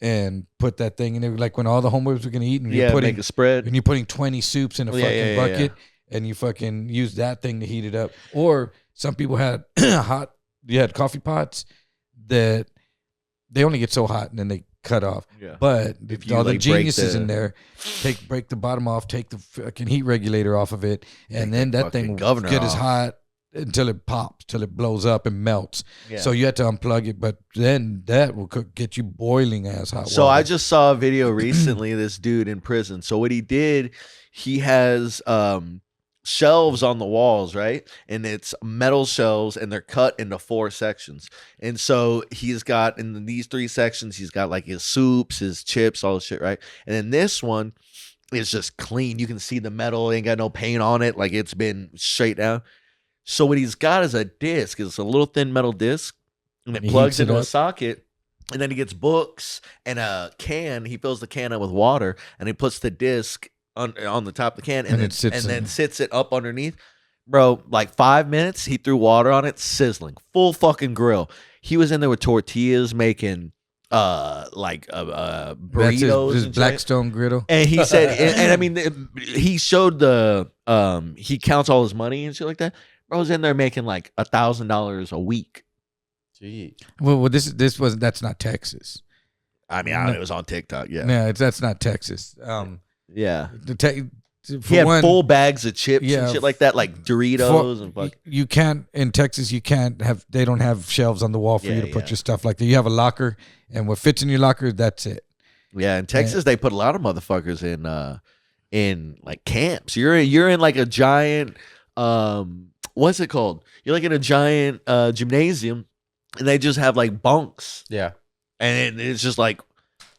and put that thing in there, like when all the homeworks were gonna eat, and make a spread, and you're putting 20 soups in a fucking bucket. And you fucking use that thing to heat it up. Or some people had you had coffee pots that they only get so hot and then they cut off. Yeah. But if all the geniuses in there, break the bottom off, take the fucking heat regulator off of it, and then that thing will get as hot until it pops, till it blows up and melts. Yeah. So you have to unplug it, but then that will get you boiling ass hot water. So I just saw a video recently of this dude in prison. So what he did, he has shelves on the walls, right? And it's metal shelves, and they're cut into 4 sections. And so he's got in these 3 sections, he's got like his soups, his chips, all this shit, right? And then this one It's just clean. You can see the metal. Ain't got no paint on it. Like it's been straight down. So what he's got is a disc. It's a little thin metal disc, and it plugs into a socket. And then he gets books and a can. He fills the can up with water, and he puts the disc on the top of the can, and then sits it up underneath. Bro, like 5 minutes, he threw water on it, sizzling, full fucking grill. He was in there with tortillas, making burritos, his Blackstone griddle. And he said, and I mean, he showed he counts all his money and shit like that. Bro was in there making like $1,000 a week. Gee. Well, that's not Texas. I mean, it was on TikTok. Yeah, no, that's not Texas. Yeah, he had full bags of chips and shit like that, like Doritos and fuck. You can't in Texas. You can't have. They don't have shelves on the wall for you to put your stuff like that. You have a locker, and what fits in your locker, that's it. Yeah, in Texas, they put a lot of motherfuckers in like camps. You're in like a giant. What's it called? You're like in a giant gymnasium. And they just have like bunks. Yeah. And it's just like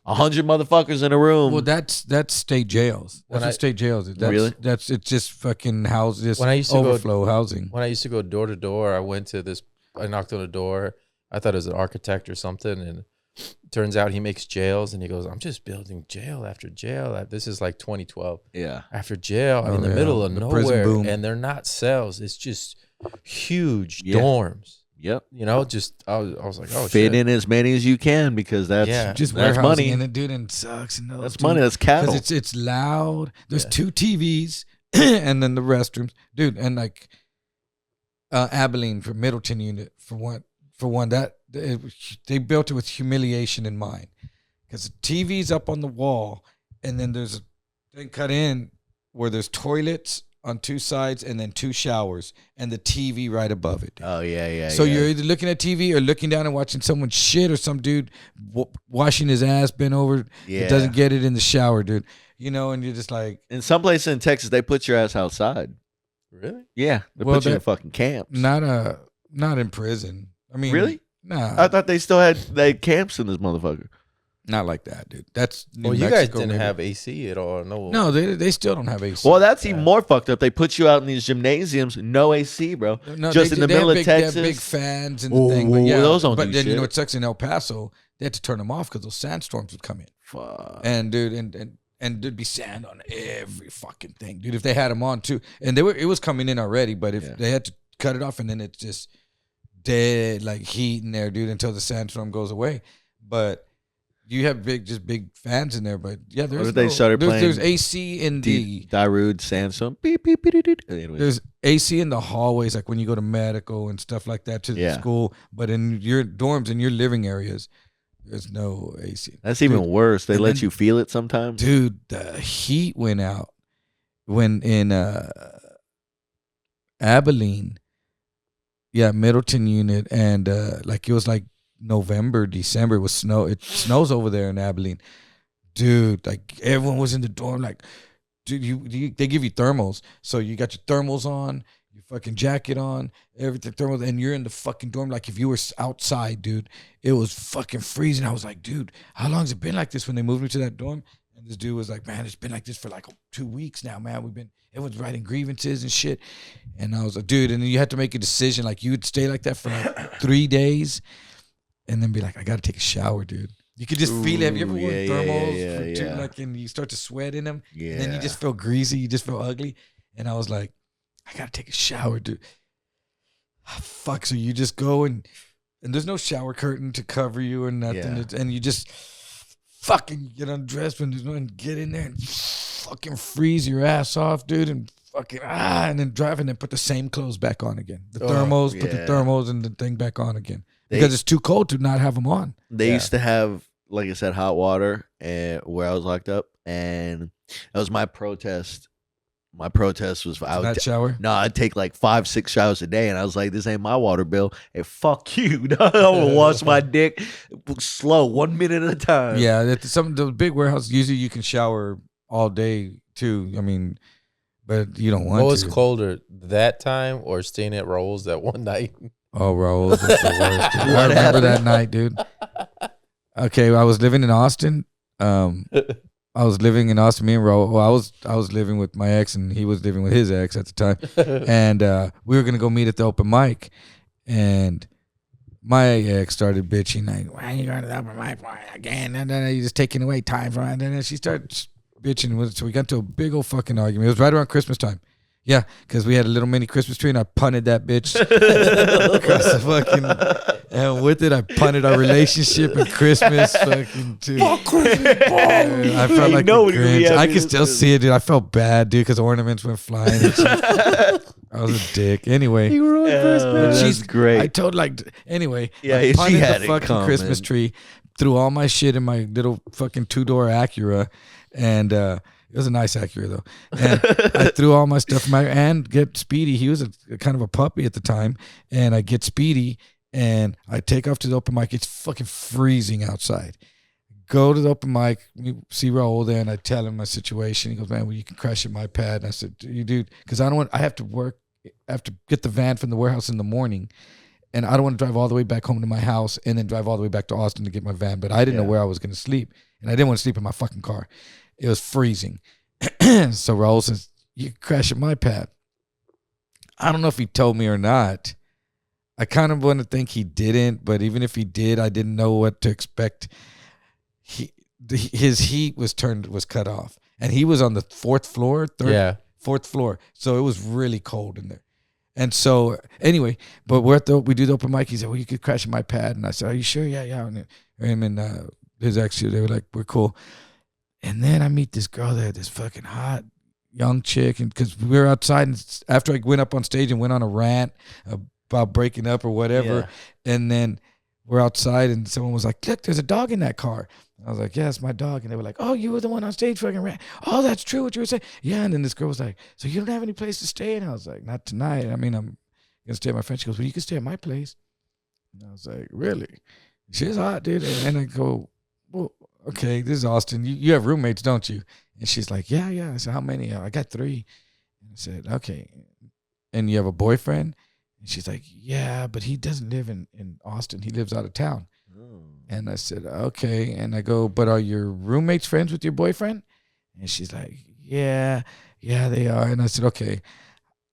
100 motherfuckers in a room. Well, that's state jails. That's what state jails is. Really? It's just fucking houses. When I used to overflow housing. When I used to go door to door, I knocked on a door. I thought it was an architect or something. And it turns out he makes jails. And he goes, I'm just building jail after jail. This is like 2012. Yeah. After jail, in the middle of nowhere. And they're not cells. It's just huge dorms. Yep. You know, just I was like, oh, fit in as many as you can because that's just that's money. And it, dude, and sucks. And that's money. That's cattle. Because it's loud. There's 2 TVs and then the restrooms, dude. And like Abilene for Middleton unit for one that they built it with humiliation in mind because the TV's up on the wall and then there's a thing cut in where there's toilets on 2 sides and then 2 showers and the TV right above it. Oh, yeah. So you're either looking at TV or looking down and watching someone shit or some dude washing his ass bent over. Yeah. Doesn't get it in the shower, dude. You know, and you're just like. In some places in Texas, they put your ass outside. Really? Yeah. They put you in fucking camps. Not in prison. I mean. Really? Nah. I thought they still had camps in this motherfucker. Not like that, dude. That's New you Mexico, guys didn't maybe. have AC at all. No, they still don't have AC. Well, that's even more fucked up. They put you out in these gymnasiums, no AC, bro. No, just in the middle of Texas. They have big fans and the thing. But yeah, those don't but do then shit. You know what sucks in El Paso? They had to turn them off because those sandstorms would come in. Fuck. And dude, and there'd be sand on every fucking thing, dude. If they had them on too, and it was coming in already, but if they had to cut it off, and then it's just dead like heat in there, dude, until the sandstorm goes away. But you have big fans in there, but yeah, there's AC in the Darude Sandstorm. Beep, beep, beep, beep, beep. Anyways. There's AC in the hallways, like when you go to medical and stuff like that to the school. But in your dorms, in your living areas, there's no AC. That's even worse. They let you feel it sometimes. Dude, the heat went out when in Abilene. Yeah, Middleton unit, and like it was like November, December, it was snow. It snows over there in Abilene, dude. Like everyone was in the dorm. Like, dude, they give you thermals, so you got your thermals on, your fucking jacket on, everything thermals, and you're in the fucking dorm. Like if you were outside, dude, it was fucking freezing. I was like, dude, how long has it been like this? When they moved me to that dorm, and this dude was like, man, it's been like this for like 2 weeks now, man. Everyone's writing grievances and shit. And I was like, dude, and then you had to make a decision. Like you would stay like that for like 3 days and then be like, I got to take a shower, dude. You could just feel it. Have you ever worn thermals like, and you start to sweat in them? Yeah. And then you just feel greasy. You just feel ugly. And I was like, I got to take a shower, dude. Fuck. So you just go and there's no shower curtain to cover you or nothing. Yeah. And you just fucking get undressed when there's no one, get in there and fucking freeze your ass off, dude, and fucking and then drive and then put the same clothes back on again. The thermals, put the thermals and the thing back on again because it's too cold to not have them on. They used to have, like I said, hot water where I was locked up, and that was my protest. My protest was I would shower. No, I'd take like 5-6 showers a day, and I was like, "This ain't my water bill." Hey, fuck you! I'm gonna wash my dick slow, 1 minute at a time. Yeah, the big warehouse usually you can shower all day too. I mean, but you don't want to. What was colder, that time or staying at Raoul's that one night? Oh, Raoul's was the worst. Dude. I remember that night, dude. Okay, I was living in Austin. I was living in Austin. Me and Raul. Well, I was living with my ex, and he was living with his ex at the time. And we were gonna go meet at the open mic, and my ex started bitching like, "Why are you going to the open mic again? And then you're just taking away time from it." And then she started bitching. So we got into a big old fucking argument. It was right around Christmas time. Yeah, because we had a little mini Christmas tree, and I punted that bitch across the fucking. And with it, I punted our relationship and Christmas fucking too. I felt like the Grinch. I can still see it, dude. I felt bad, dude, because ornaments went flying. And I was a dick. Anyway, you ruined Christmas. She's great. I told anyway. Yeah, I punted she had the fucking Christmas tree, threw all my shit in my little fucking 2-door Acura, and it was a nice Acura though. And I threw all my stuff and get Speedy. He was a kind of a puppy at the time, and I get Speedy. And I take off to the open mic. It's fucking freezing outside. Go to the open mic. We see Raul there, and I tell him my situation. He goes, "Man, well, you can crash at my pad." And I said, "You dude, because I have to work. I have to get the van from the warehouse in the morning, and I don't want to drive all the way back home to my house and then drive all the way back to Austin to get my van. But I didn't know where I was going to sleep, and I didn't want to sleep in my fucking car. It was freezing. So Raul says, "You can crash at my pad." I don't know if he told me or not. I kind of want to think he didn't, but even if he did, I didn't know what to expect. His heat was cut off, and he was on the fourth floor. So it was really cold in there. And so anyway, but we do the open mic. He said, "Well, you could crash in my pad," and I said, "Are you sure?" Yeah. And him and his ex, they were like, "We're cool." And then I meet this girl there, this fucking hot young chick, and because we were outside, and after I went up on stage and went on a rant about breaking up or whatever, and then we're outside, and someone was like, "Look, there's a dog in that car." I was like, "Yeah, it's my dog." And they were like, "Oh, you were the one on stage fucking rant. Oh, that's true what you were saying." Yeah, and then this girl was like, "So you don't have any place to stay?" And I was like, "Not tonight. I mean, I'm gonna stay at my friend." She goes, "Well, you can stay at my place." And I was like, "Really?" She's hot, dude. And I go, "Well, okay, this is Austin. You have roommates, don't you?" And she's like, "Yeah." I said, "How many?" "I got 3. And I said, "Okay. And you have a boyfriend?" And she's like, "Yeah, but he doesn't live in Austin. He lives out of town." Oh. And I said, "Okay." And I go, "But are your roommates friends with your boyfriend?" And she's like, yeah, they are." And I said, "Okay.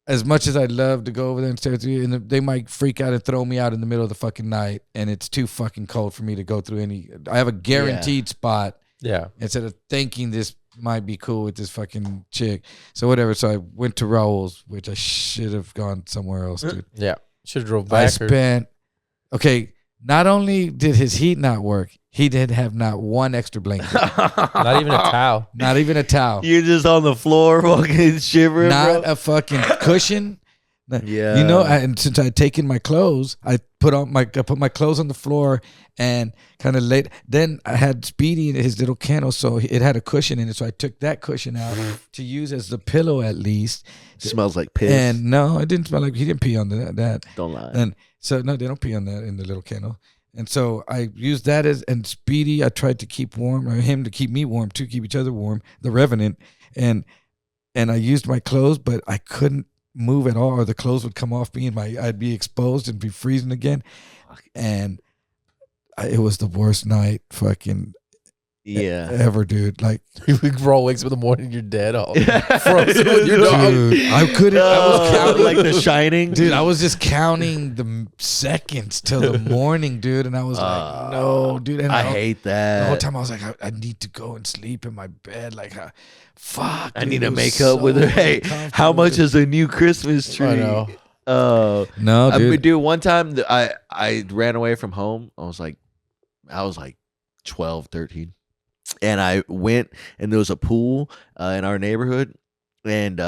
As much as I'd love to go over there and stay with you, and they might freak out and throw me out in the middle of the fucking night, and it's too fucking cold for me to go through I have a guaranteed spot. Yeah. Instead of thinking this might be cool with this fucking chick." So whatever. So I went to Raul's, which I should have gone somewhere else, dude. Yeah. Should have drove back. Not only did his heat not work, he did have not one extra blanket. Not even a towel. Not even a towel. You're just on the floor fucking shivering, Not a fucking cushion. Yeah. You know, and since I had taken my clothes, I put my clothes on the floor and kind of laid. Then I had Speedy in his little kennel, so it had a cushion in it. So I took that cushion out to use as the pillow at least. It smells like piss. And no, it didn't smell like, he didn't pee on that. Don't lie. And so no, they don't pee on that in the little kennel. And so I used that and Speedy, I tried to keep warm, or him to keep me warm, to keep each other warm, the Revenant. And I used my clothes, but I couldn't move at all, or the clothes would come off me and I'd be exposed and be freezing again. And it was the worst night fucking ever, dude. Like, Raul wakes up in the morning, you're dead. All frozen with your dog. Dude, I couldn't. I was counting like The Shining, dude. I was just counting the seconds till the morning, dude. And I was like, no, dude. And I hate that. The whole time I was like, I need to go and sleep in my bed. Like, fuck. I need to make up with her. Hey, how much is a new Christmas tree? I know. No, dude. Dude, one time I ran away from home. I was like 12, 13. And I went, and there was a pool in our neighborhood, and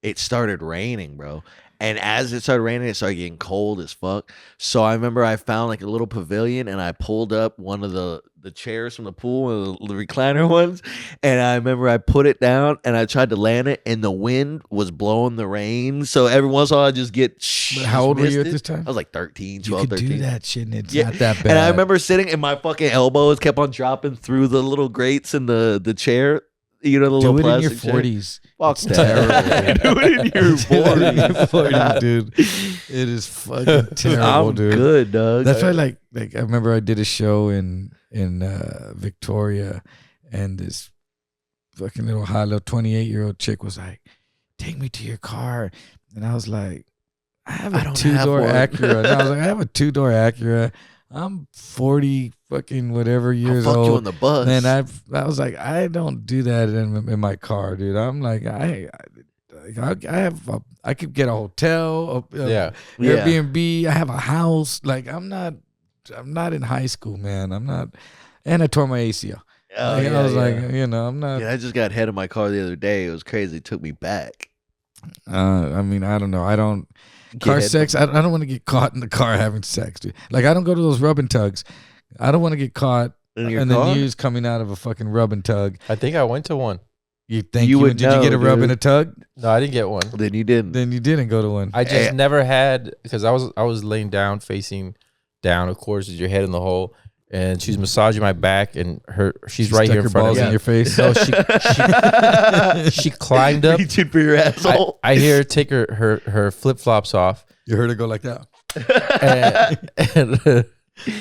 it started raining, bro. And as it started raining, it started getting cold as fuck. So I remember I found like a little pavilion, and I pulled up one of the chairs from the pool, the recliner ones. And I remember I put it down, and I tried to land it, and the wind was blowing the rain. So every once in a while, I just get How old were you at this time? I was like 13, 12, you could 13. do that shit, and it's not that bad. And I remember sitting, and my fucking elbows kept on dropping through the little grates in the chair. You know, the little plastic chair. Do it in your 40s. Fuck that. Do it in your 40s. Dude. It is fucking terrible, dude. I'm good, dog. That's why, like I remember I did a show in Victoria, and this fucking little hot little 28-year-old chick was like, take me to your car. And I was like, I have a 2-door Acura. And I was like, I have a 2-door Acura. I'm 40 fucking whatever years I'll fuck old. you on the bus. And I was like, I don't do that in my car, dude. I'm like, I could get a hotel, Airbnb. I have a house. Like I'm not in high school, man. I'm not. And I tore my ACL. I was like, I'm not. Yeah, I just got head in my car the other day. It was crazy. It took me back. I mean, I don't know. I don't. Car sex, I don't want to get caught in the car having sex, dude. Like, I don't go to those rub and tugs. I don't want to get caught in the news coming out of a fucking rub and tug. I think I went to one. You think you would? Did you get a rub and a tug? No, I didn't get one. Then you didn't. Then you didn't go to one. I just never had, because I was laying down, facing down, of course, with your head in the hole. And she's massaging my back, and she's right here in front of me. In your face. So she climbed up. Reaching for your asshole. I hear her take her flip flops off. You heard her go like that.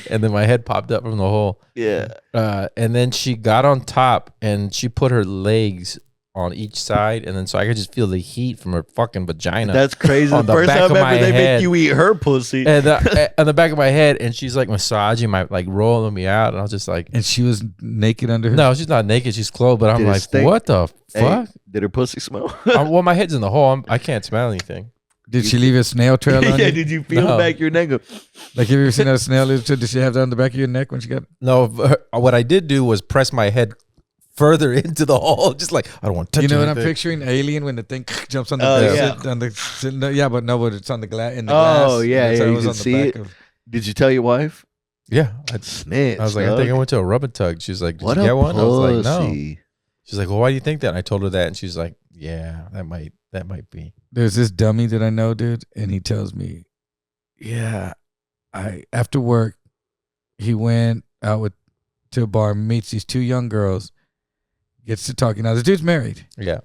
And then my head popped up from the hole. Yeah. And then she got on top, and she put her legs on each side, and then so I could just feel the heat from her fucking vagina. That's crazy. The first time ever they make you eat her pussy. And on the back of my head, and she's like massaging my, like rolling me out, and I was just like, and she was naked under her. No, she's not naked, she's clothed, but I'm like, what the fuck? Did her pussy smell? Well, my head's in the hole. I can't smell anything. Did she leave a snail trail on you? Yeah, did you feel back your neck? Like, have you ever seen a snail? Did she have that on the back of your neck when she got? No, what I did do was press my head further into the hole, just like, I don't want to touch anything. What I'm picturing? Alien, when the thing jumps on the but it's on the glass. In the glass. Oh yeah, you can see it. Did you tell your wife? Yeah, I'd snitch. I was like, I think I went to a rub and tug. She's like, did you get one? Pussy. I was like, no. She's like, well, why do you think that? And I told her that, and she's like, yeah, that might be. There's this dummy that I know, dude, and he tells me, yeah, after work, he went out to a bar, meets these 2 young girls, gets to talking. Now, this dude's married. Yeah.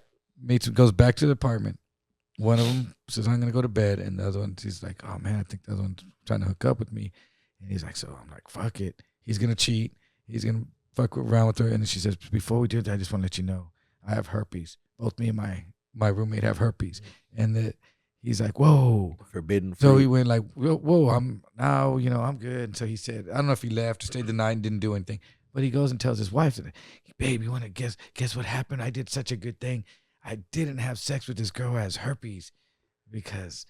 Goes back to the apartment. One of them says, I'm going to go to bed. And the other one, she's like, oh, man, I think the other one's trying to hook up with me. And he's like, so I'm like, fuck it. He's going to cheat. He's going to fuck around with her. And then she says, before we do that, I just want to let you know, I have herpes. Both me and my roommate have herpes. And he's like, whoa. Forbidden fruit. So he went like, whoa, I'm good. And so he said, I don't know if he left or stayed the night and didn't do anything. But he goes and tells his wife, babe, you want to guess what happened? I did such a good thing. I didn't have sex with this girl who has herpes because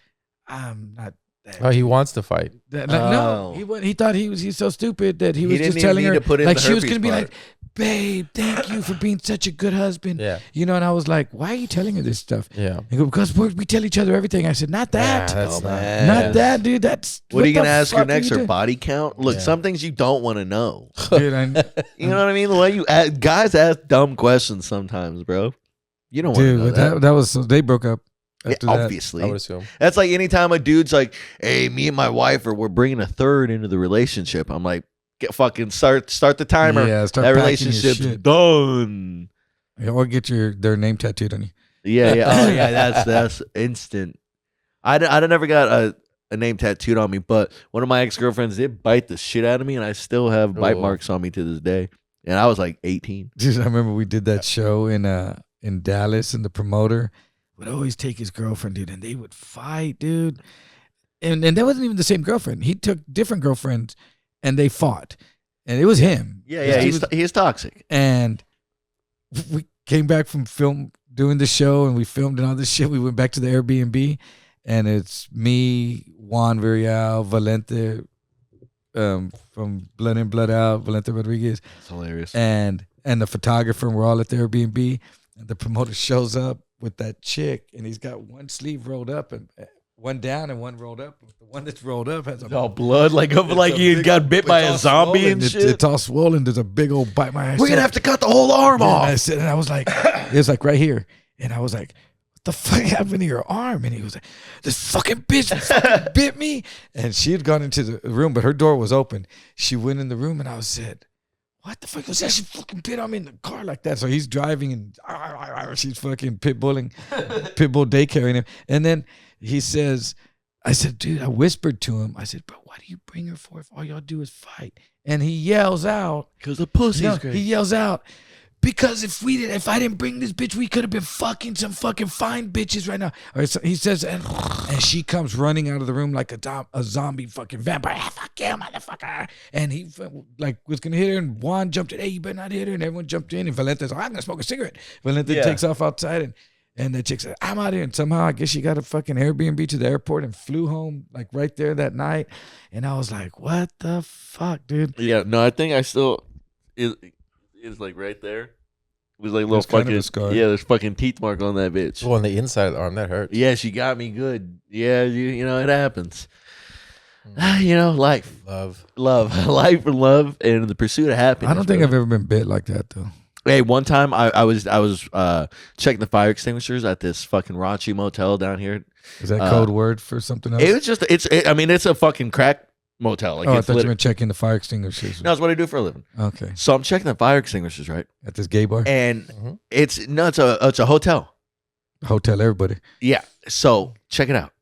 I'm not that. Oh, he wants to fight. No, he thought he's so stupid that he was just telling her, like, she was going to be like, babe, thank you for being such a good husband. Yeah. And I was like, why are you telling her this stuff? Yeah. He goes, because we tell each other everything. I said, not that. Yeah, that's not that, dude. That's what are you going to ask her next? Her body count? Look, some things you don't want to know. Dude, you know what I mean? The way guys ask dumb questions sometimes, bro. You don't want to know that. That was, they broke up. After obviously, I would assume that's like anytime a dude's like, "Hey, me and my wife we're bringing a third into the relationship." I'm like, "Get fucking start the timer." Yeah, start that relationship's done. Or get their name tattooed on you. Yeah. Oh yeah, that's instant. I never got a name tattooed on me, but one of my ex-girlfriends did bite the shit out of me, and I still have bite marks on me to this day. And I was like 18. Dude, I remember we did that show in Dallas, and the promoter would always take his girlfriend, dude, and they would fight, dude. And that wasn't even the same girlfriend. He took different girlfriends, and they fought. And it was him. Yeah, he's toxic. And we came back from doing the show, and we filmed and all this shit. We went back to the Airbnb, and it's me, Juan Villarreal, Valente, from Blood In, Blood Out, Valente Rodriguez. That's hilarious. And the photographer, and we're all at the Airbnb, and the promoter shows up with that chick, and he's got one sleeve rolled up and one down and one rolled up. The one that's rolled up has all blood, like he got bit by a zombie and shit. It's all swollen. There's a big old bite. We're gonna have to cut the whole arm off. And I was like, it was like right here, and I was like, what the fuck happened to your arm? And he was like, this fucking bitch fucking bit me. And she had gone into the room, but her door was open. She went in the room, and I said, what the fuck was that? She fucking bit on me in the car like that. So he's driving, and she's fucking pit bull daycaring him. And then he says, I said, dude, I whispered to him. I said, bro, why do you bring her for if all y'all do is fight? And he yells out. Because the pussy's great. He yells out, because if I didn't bring this bitch, we could have been fucking some fucking fine bitches right now. Or so he says, and she comes running out of the room like a zombie fucking vampire. Fuck you, motherfucker. And he like was gonna hit her, and Juan jumped in. Hey, you better not hit her. And everyone jumped in. And Valente's like, I'm gonna smoke a cigarette. Valente takes off outside, and the chick said, I'm out here. And somehow I guess she got a fucking Airbnb to the airport and flew home like right there that night. And I was like, what the fuck, dude? Yeah, no, I think I still it's like right there. It was like a little fucking kind of a scar. Yeah, there's fucking teeth mark on that bitch. Oh, on the inside of the arm, that hurts. Yeah, she got me good. Yeah, you know, it happens. You know, life. Love. Life and love and the pursuit of happiness. I don't think I've ever been bit like that though. Hey, one time I was checking the fire extinguishers at this fucking raunchy motel down here. Is that code word for something else? It was just it's a fucking crack motel. Like, I thought you were checking the fire extinguishers. No, that's what I do for a living. Okay. So I'm checking the fire extinguishers, right? At this gay bar? And it's a hotel. Hotel everybody. Yeah. So check it out.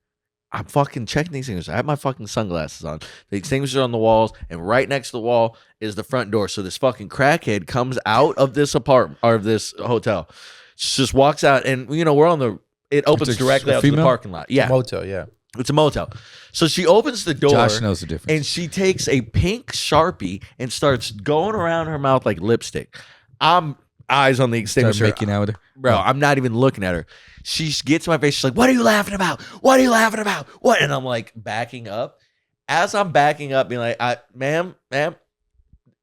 I'm fucking checking the extinguishers. I have my fucking sunglasses on. The extinguishers are on the walls, and right next to the wall is the front door. So this fucking crackhead comes out of this apartment or this hotel. She just walks out, and you know, it opens directly out to the parking lot. Yeah. It's a motel, yeah. It's a motel. So she opens the door. Josh knows the difference. And she takes a pink Sharpie and starts going around her mouth like lipstick. I'm eyes on the extinguisher. Start making out with her. Bro, I'm not even looking at her. She gets in my face. She's like, what are you laughing about? What are you laughing about? What? And I'm like backing up. As I'm backing up, being like, ma'am,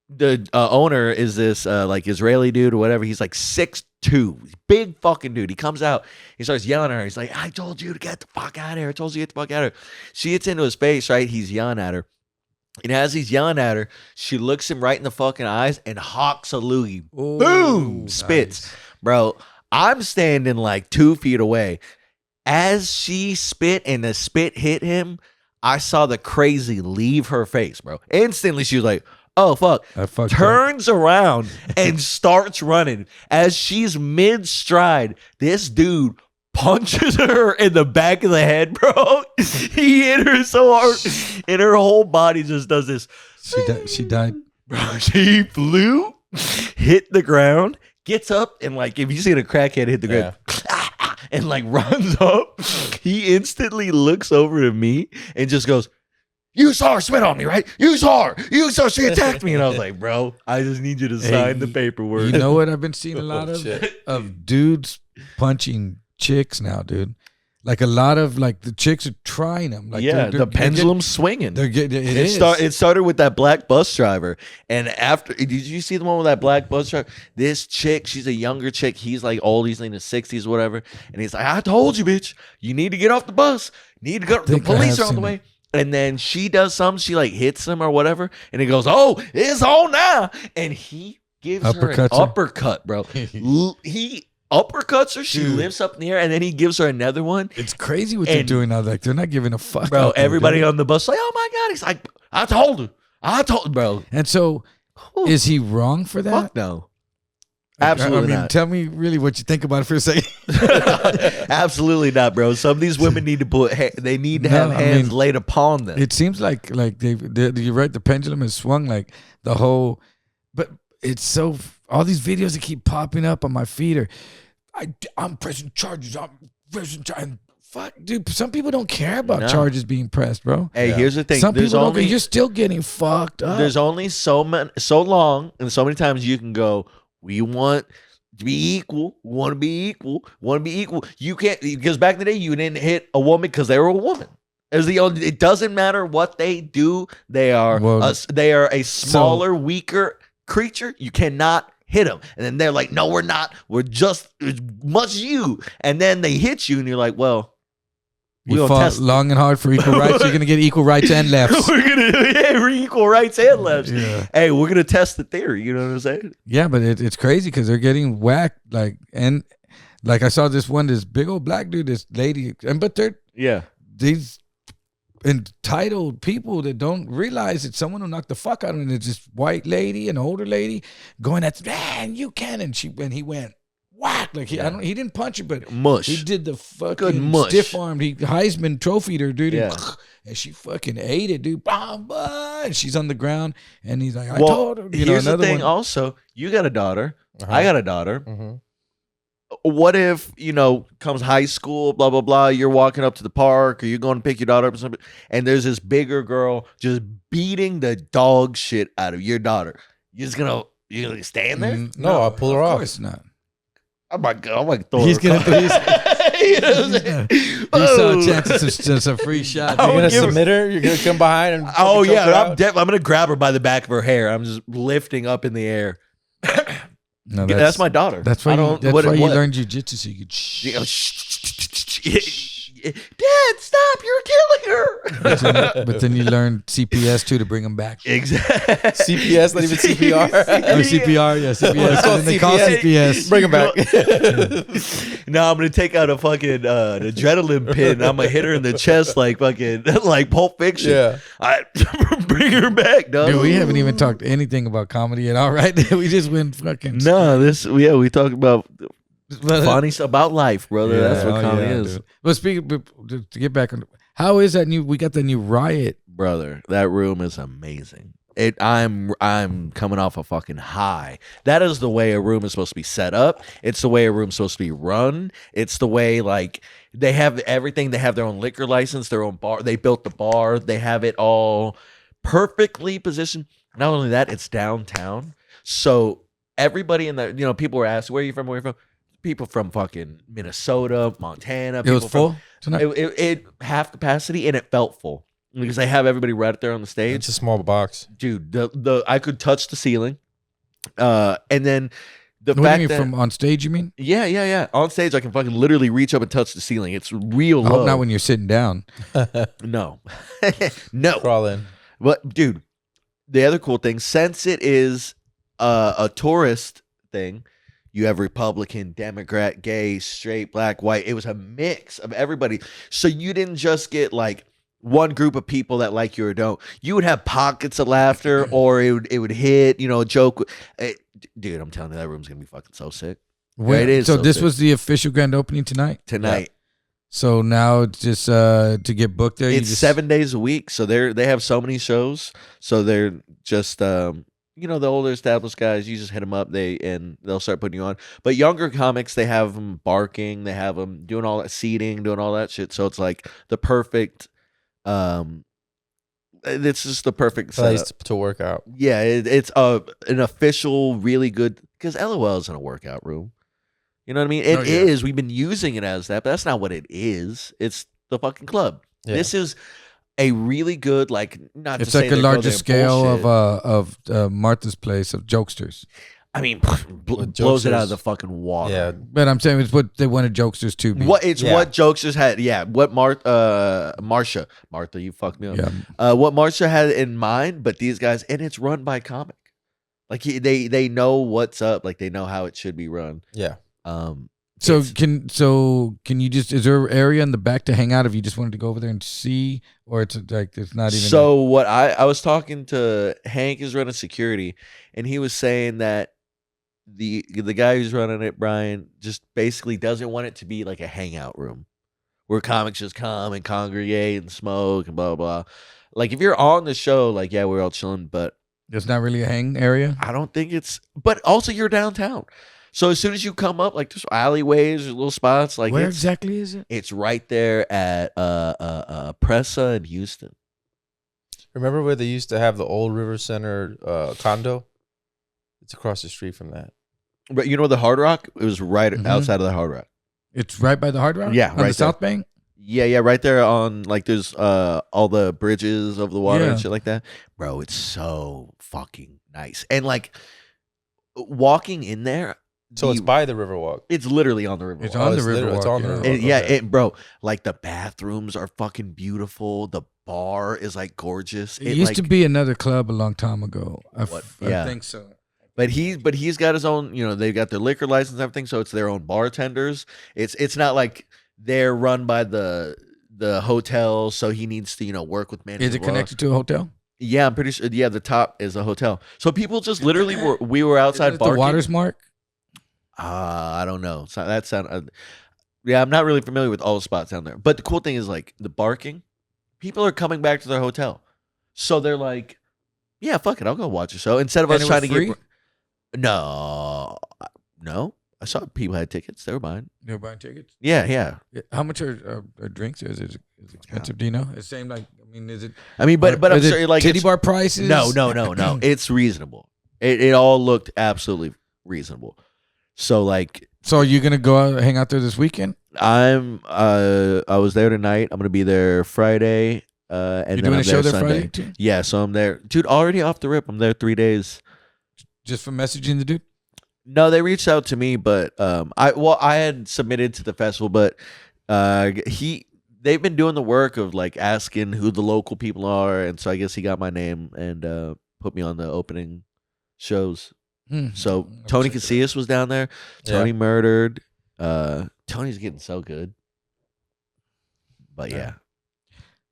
the owner is this like Israeli dude or whatever. He's like 6'2", big fucking dude. He comes out, he starts yelling at her. He's like, I told you to get the fuck out of here. I told you to get the fuck out of here. She gets into his face, right? He's yelling at her. And as he's yelling at her, she looks him right in the fucking eyes and hawks a loogie. Ooh, boom! Spits. Nice. Bro, I'm standing like 2 feet away. As she spit and the spit hit him, I saw the crazy leave her face, bro. Instantly, she was like, oh, fuck. Turns around and starts running. As she's mid-stride, this dude punches her in the back of the head, bro. He hit her so hard, and her whole body just does this. She died. Bro, she flew, hit the ground, gets up, and like, if you see a crackhead hit the ground, and like runs up, he instantly looks over to me and just goes, you saw her spit on me, right? You saw her. She attacked me. And I was like, bro, I just need you to sign the paperwork. You know what I've been seeing a lot of dudes punching chicks now, dude. Like a lot of like the chicks are trying them. Like the pendulum's swinging. It started with that black bus driver, and after, did you see the one with that black bus driver? This chick, she's a younger chick. He's like old. He's in his 60s, whatever. And he's like, I told you, bitch, you need to get off the bus. You need to go. The police are on the way. And then she does something. She like hits him or whatever, and he goes, "Oh, it's on now!" And he gives her an uppercut, bro. He uppercuts her. She lifts up in the air, and then he gives her another one. It's crazy what they're doing now. Like they're not giving a fuck, bro. Everybody on the bus like, "Oh my god!" He's like, "I told her, bro." And so, is he wrong for that? Fuck no. Absolutely not. Tell me really what you think about it for a second. Absolutely not, bro. Some of these women need to have hands laid upon them. It seems like you're right. The pendulum has swung like the whole, but it's so all these videos that keep popping up on my feed are, I'm pressing charges. Fuck, dude. Some people don't care about charges being pressed, bro. Hey, here's the thing. Some people don't. You're still getting fucked up. There's only so long, and so many times you can go. We want to be equal. Want to be equal. You can't, because back in the day, you didn't hit a woman because they were a woman. It doesn't matter what they do. They are a smaller, weaker creature. You cannot hit them. And then they're like, no, we're not. We're just as much you. And then they hit you, and you're like, well, you fought long and hard for equal rights. You're gonna get equal rights and lefts. We're equal rights and lefts. Yeah. Hey, we're gonna test the theory. You know what I'm saying? Yeah, but it's crazy because they're getting whacked. Like I saw this big old black dude, this lady, but they're these entitled people that don't realize that someone will knock the fuck out of them. It's this white lady, an older lady, going at man, you can, and he went. Whack! Like he didn't punch her, but mush. He did the fucking stiff armed. He Heisman trophied her, dude. Yeah. And she fucking ate it, dude. And she's on the ground, and he's like, "I told her." Here's the thing. Also, you got a daughter. I got a daughter. Mm-hmm. What if, comes high school, blah, blah, blah, you're walking up to the park or you're going to pick your daughter up or something, and there's this bigger girl just beating the dog shit out of your daughter. You're gonna stand there? No, I'll pull her off. Of course not. I'm like, throw He's her gonna car. You know what I'm saying? You saw chances of some free shot. You're gonna submit her. You're gonna come behind and. Oh choke her yeah, out? I'm gonna grab her by the back of her hair. I'm just lifting up in the air. No, that's my daughter. That's why. You learned jujitsu, so you could. Dad, stop! You're killing her. But then you learn CPS too to bring them back. Exactly. CPS, not even CPR. Or CPR, yeah, CPS. called And then they call CPS. Bring them back. No, I'm gonna take out a fucking an adrenaline pin. And I'm gonna hit her in the chest like fucking like Pulp Fiction. Yeah. I bring her back, dog. Dude, we haven't even talked anything about comedy at all, right? We just went fucking. No, we talk about funny stuff about life, brother. That's what comedy is. Dude. But speaking to get back on, how is that new? We got the new Riot, brother. That room is amazing. I'm coming off a fucking high. That is the way a room is supposed to be set up. It's the way a room's supposed to be run. It's the way like they have everything. They have their own liquor license, their own bar. They built the bar. They have it all perfectly positioned. Not only that, it's downtown. So everybody in the people were asked, "Where are you from? Where are you from?" People from fucking Minnesota, Montana. It was full tonight. It half capacity, and it felt full because they have everybody right up there on the stage. It's a small box, dude. The I could touch the ceiling, and then the what fact do you mean, that from on stage, you mean? Yeah. On stage, I can fucking literally reach up and touch the ceiling. It's real I low. hope not when you're sitting down. No, no. Crawl in. But dude, the other cool thing, since it is a tourist thing. You have Republican, Democrat, gay, straight, black, white. It was a mix of everybody. So you didn't just get like one group of people that like you or don't. You would have pockets of laughter, or it would hit, a joke. Dude, I'm telling you, that room's gonna be fucking so sick. It is. So this sick. was the official grand opening tonight. Yeah. So now it's just to get booked there. It's 7 days a week, so they have so many shows. So they're just the older established guys, you just hit them up, they'll start putting you on. But younger comics, they have them barking, they have them doing all that seating, doing all that shit. So it's like the perfect, it's just the perfect place setup to work out. Yeah, it's an official, really good, because LOL isn't a workout room. You know what I mean? It is. We've been using it as that, but that's not what it is. It's the fucking club. Yeah. This is a really good, like, not it's to like say a larger scale of Martha's Place of jokesters. I mean, blows it out of the fucking water. Yeah, but I'm saying it's what they wanted jokesters to be. What jokesters had. Yeah, what Martha, you fucked me up. Yeah. What Marsha had in mind, but these guys, and it's run by comic. Like they know what's up. Like they know how it should be run. Yeah. So can you just, is there an area in the back to hang out if you just wanted to go over there and see, or it's like it's not even? So what I was talking to Hank is running security, and he was saying that the guy who's running it, Brian, just basically doesn't want it to be like a hangout room where comics just come and congregate and smoke and blah blah. Like if you're on the show, like we're all chilling, but it's not really a hang area. I don't think it's. But also you're downtown. So as soon as you come up, like there's alleyways, there's little spots. Like where exactly is it? It's right there at Pressa in Houston. Remember where they used to have the old River Center condo? It's across the street from that. But you know the Hard Rock? It was right outside of the Hard Rock. It's right by the Hard Rock? Yeah, on right the South Bank? Yeah, right there on, like, there's all the bridges over the water and shit like that. Bro, it's so fucking nice. And, like, walking in there. So it's by the Riverwalk. It's literally on the Riverwalk. It's on the Riverwalk. It's on the Riverwalk. Bro, like, the bathrooms are fucking beautiful. The bar is, like, gorgeous. It used to be another club a long time ago. I think so. But he's got his own, they've got their liquor license and everything, so it's their own bartenders. It's not like they're run by the hotel, so he needs to, work with managers. Is it connected to a hotel? Yeah, I'm pretty sure. Yeah, the top is a hotel. So people just literally we were outside barking. The Waters Mark? I don't know. So that sound. Yeah, I'm not really familiar with all the spots down there. But the cool thing is, like, the barking, people are coming back to their hotel, so they're like, "Yeah, fuck it, I'll go watch a show." Instead of us trying to get. No, No, I saw people had tickets. They were buying. They were buying tickets. Yeah. How much are drinks? Is it expensive? Do you know? It's same like. I mean, is it? I mean, but I'm sorry, like titty bar prices. No. It's reasonable. It all looked absolutely reasonable. So like, so are you gonna go out, hang out there this weekend? I was there tonight. I'm gonna be there Friday. And you're then doing I'm a show there Sunday. Friday too? Yeah, so I'm there, dude. Already off the rip. I'm there 3 days. Just for messaging the dude. No, they reached out to me, but I had submitted to the festival, but they've been doing the work of like asking who the local people are, and so I guess he got my name and put me on the opening shows. So Tony Casillas was down there. Tony Murdered. Tony's getting so good. But yeah.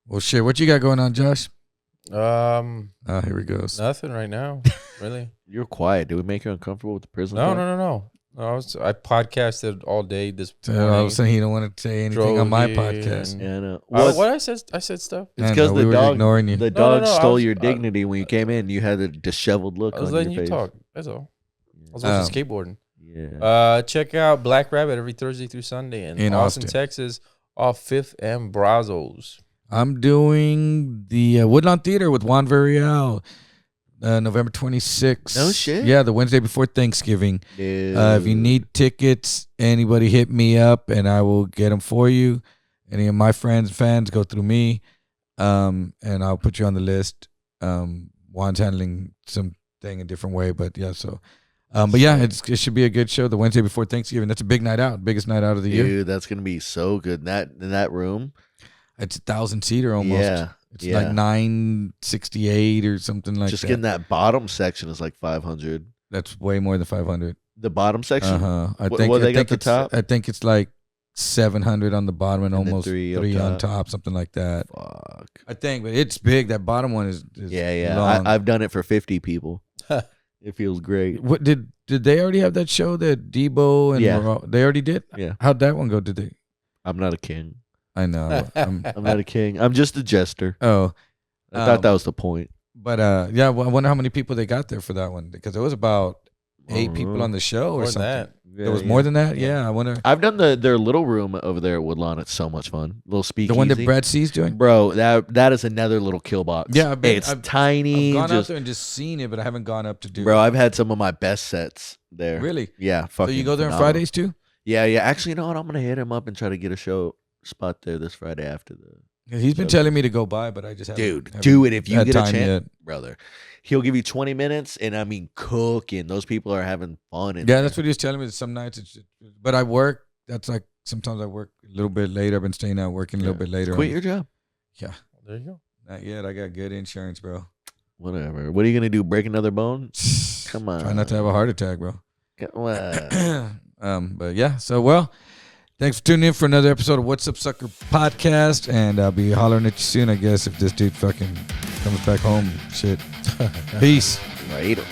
Well, shit. What you got going on, Josh? Here we go. Nothing right now, really. You're quiet. Did we make you uncomfortable with the prison? No. I podcasted all day this morning. I was saying he don't want to say anything on my podcast. Yeah, I know. What I said stuff. It's because the dog ignoring you. The dog stole your dignity when you came in. You had a disheveled look on your face. I was letting you talk. That's all. I was watching skateboarding. Yeah. Check out Black Rabbit every Thursday through Sunday in Austin, Texas, off 5th and Brazos. I'm doing the Woodlawn Theater with Juan Verreal, November 26th. No shit. Yeah, the Wednesday before Thanksgiving. If you need tickets, anybody hit me up and I will get them for you. Any of my fans go through me, and I'll put you on the list. Juan's handling something a different way, but yeah, so. But yeah, it should be a good show. The Wednesday before Thanksgiving. That's a big night out, biggest night out of the year. Dude, that's gonna be so good. In that room, it's 1,000-seater almost. Yeah, it's like 968 or something like that. Just getting that bottom section is like 500. That's way more than 500. The bottom section. I think what they got the top. I think it's like 700 on the bottom and almost three on top, something like that. Fuck. I think, but it's big. That bottom one is long. I've done it for 50 people. It feels great. What did they already have that show that Debo and they already did? Yeah. How'd that one go? Did they? I'm not a king. I know. I'm not a king. I'm just a jester. Oh, I thought that was the point. But yeah, well, I wonder how many people they got there for that one, because it was about 8 people on the show or something. There was more than that. Yeah, I wonder. I've done their little room over there at Woodlawn. It's so much fun. Little speakeasy. The one that Brad C's doing, bro. That is another little kill box. Yeah, it's tiny. I've gone out there and just seen it, but I haven't gone up to do. Bro, I've had some of my best sets there. Really? Yeah. So you go there on Fridays too? Yeah. Actually, you know what? I'm gonna hit him up and try to get a show spot there this Friday after the. He's been telling me to go by, but I just haven't. Do it if you get a chance, yet. brother. He'll give you 20 minutes, and I mean cooking. Those people are having fun. Yeah, that's what he was telling me. Some nights, but I work. That's like sometimes I work a little bit later. I've been staying out working a little bit later. Quit your job. Yeah, there you go. Not yet. I got good insurance, bro. Whatever. What are you gonna do? Break another bone? Come on. Try not to have a heart attack, bro. Come But yeah. So well. Thanks for tuning in for another episode of What's Up Sucker podcast, and I'll be hollering at you soon, I guess, if this dude fucking comes back home. Shit. Peace. Later.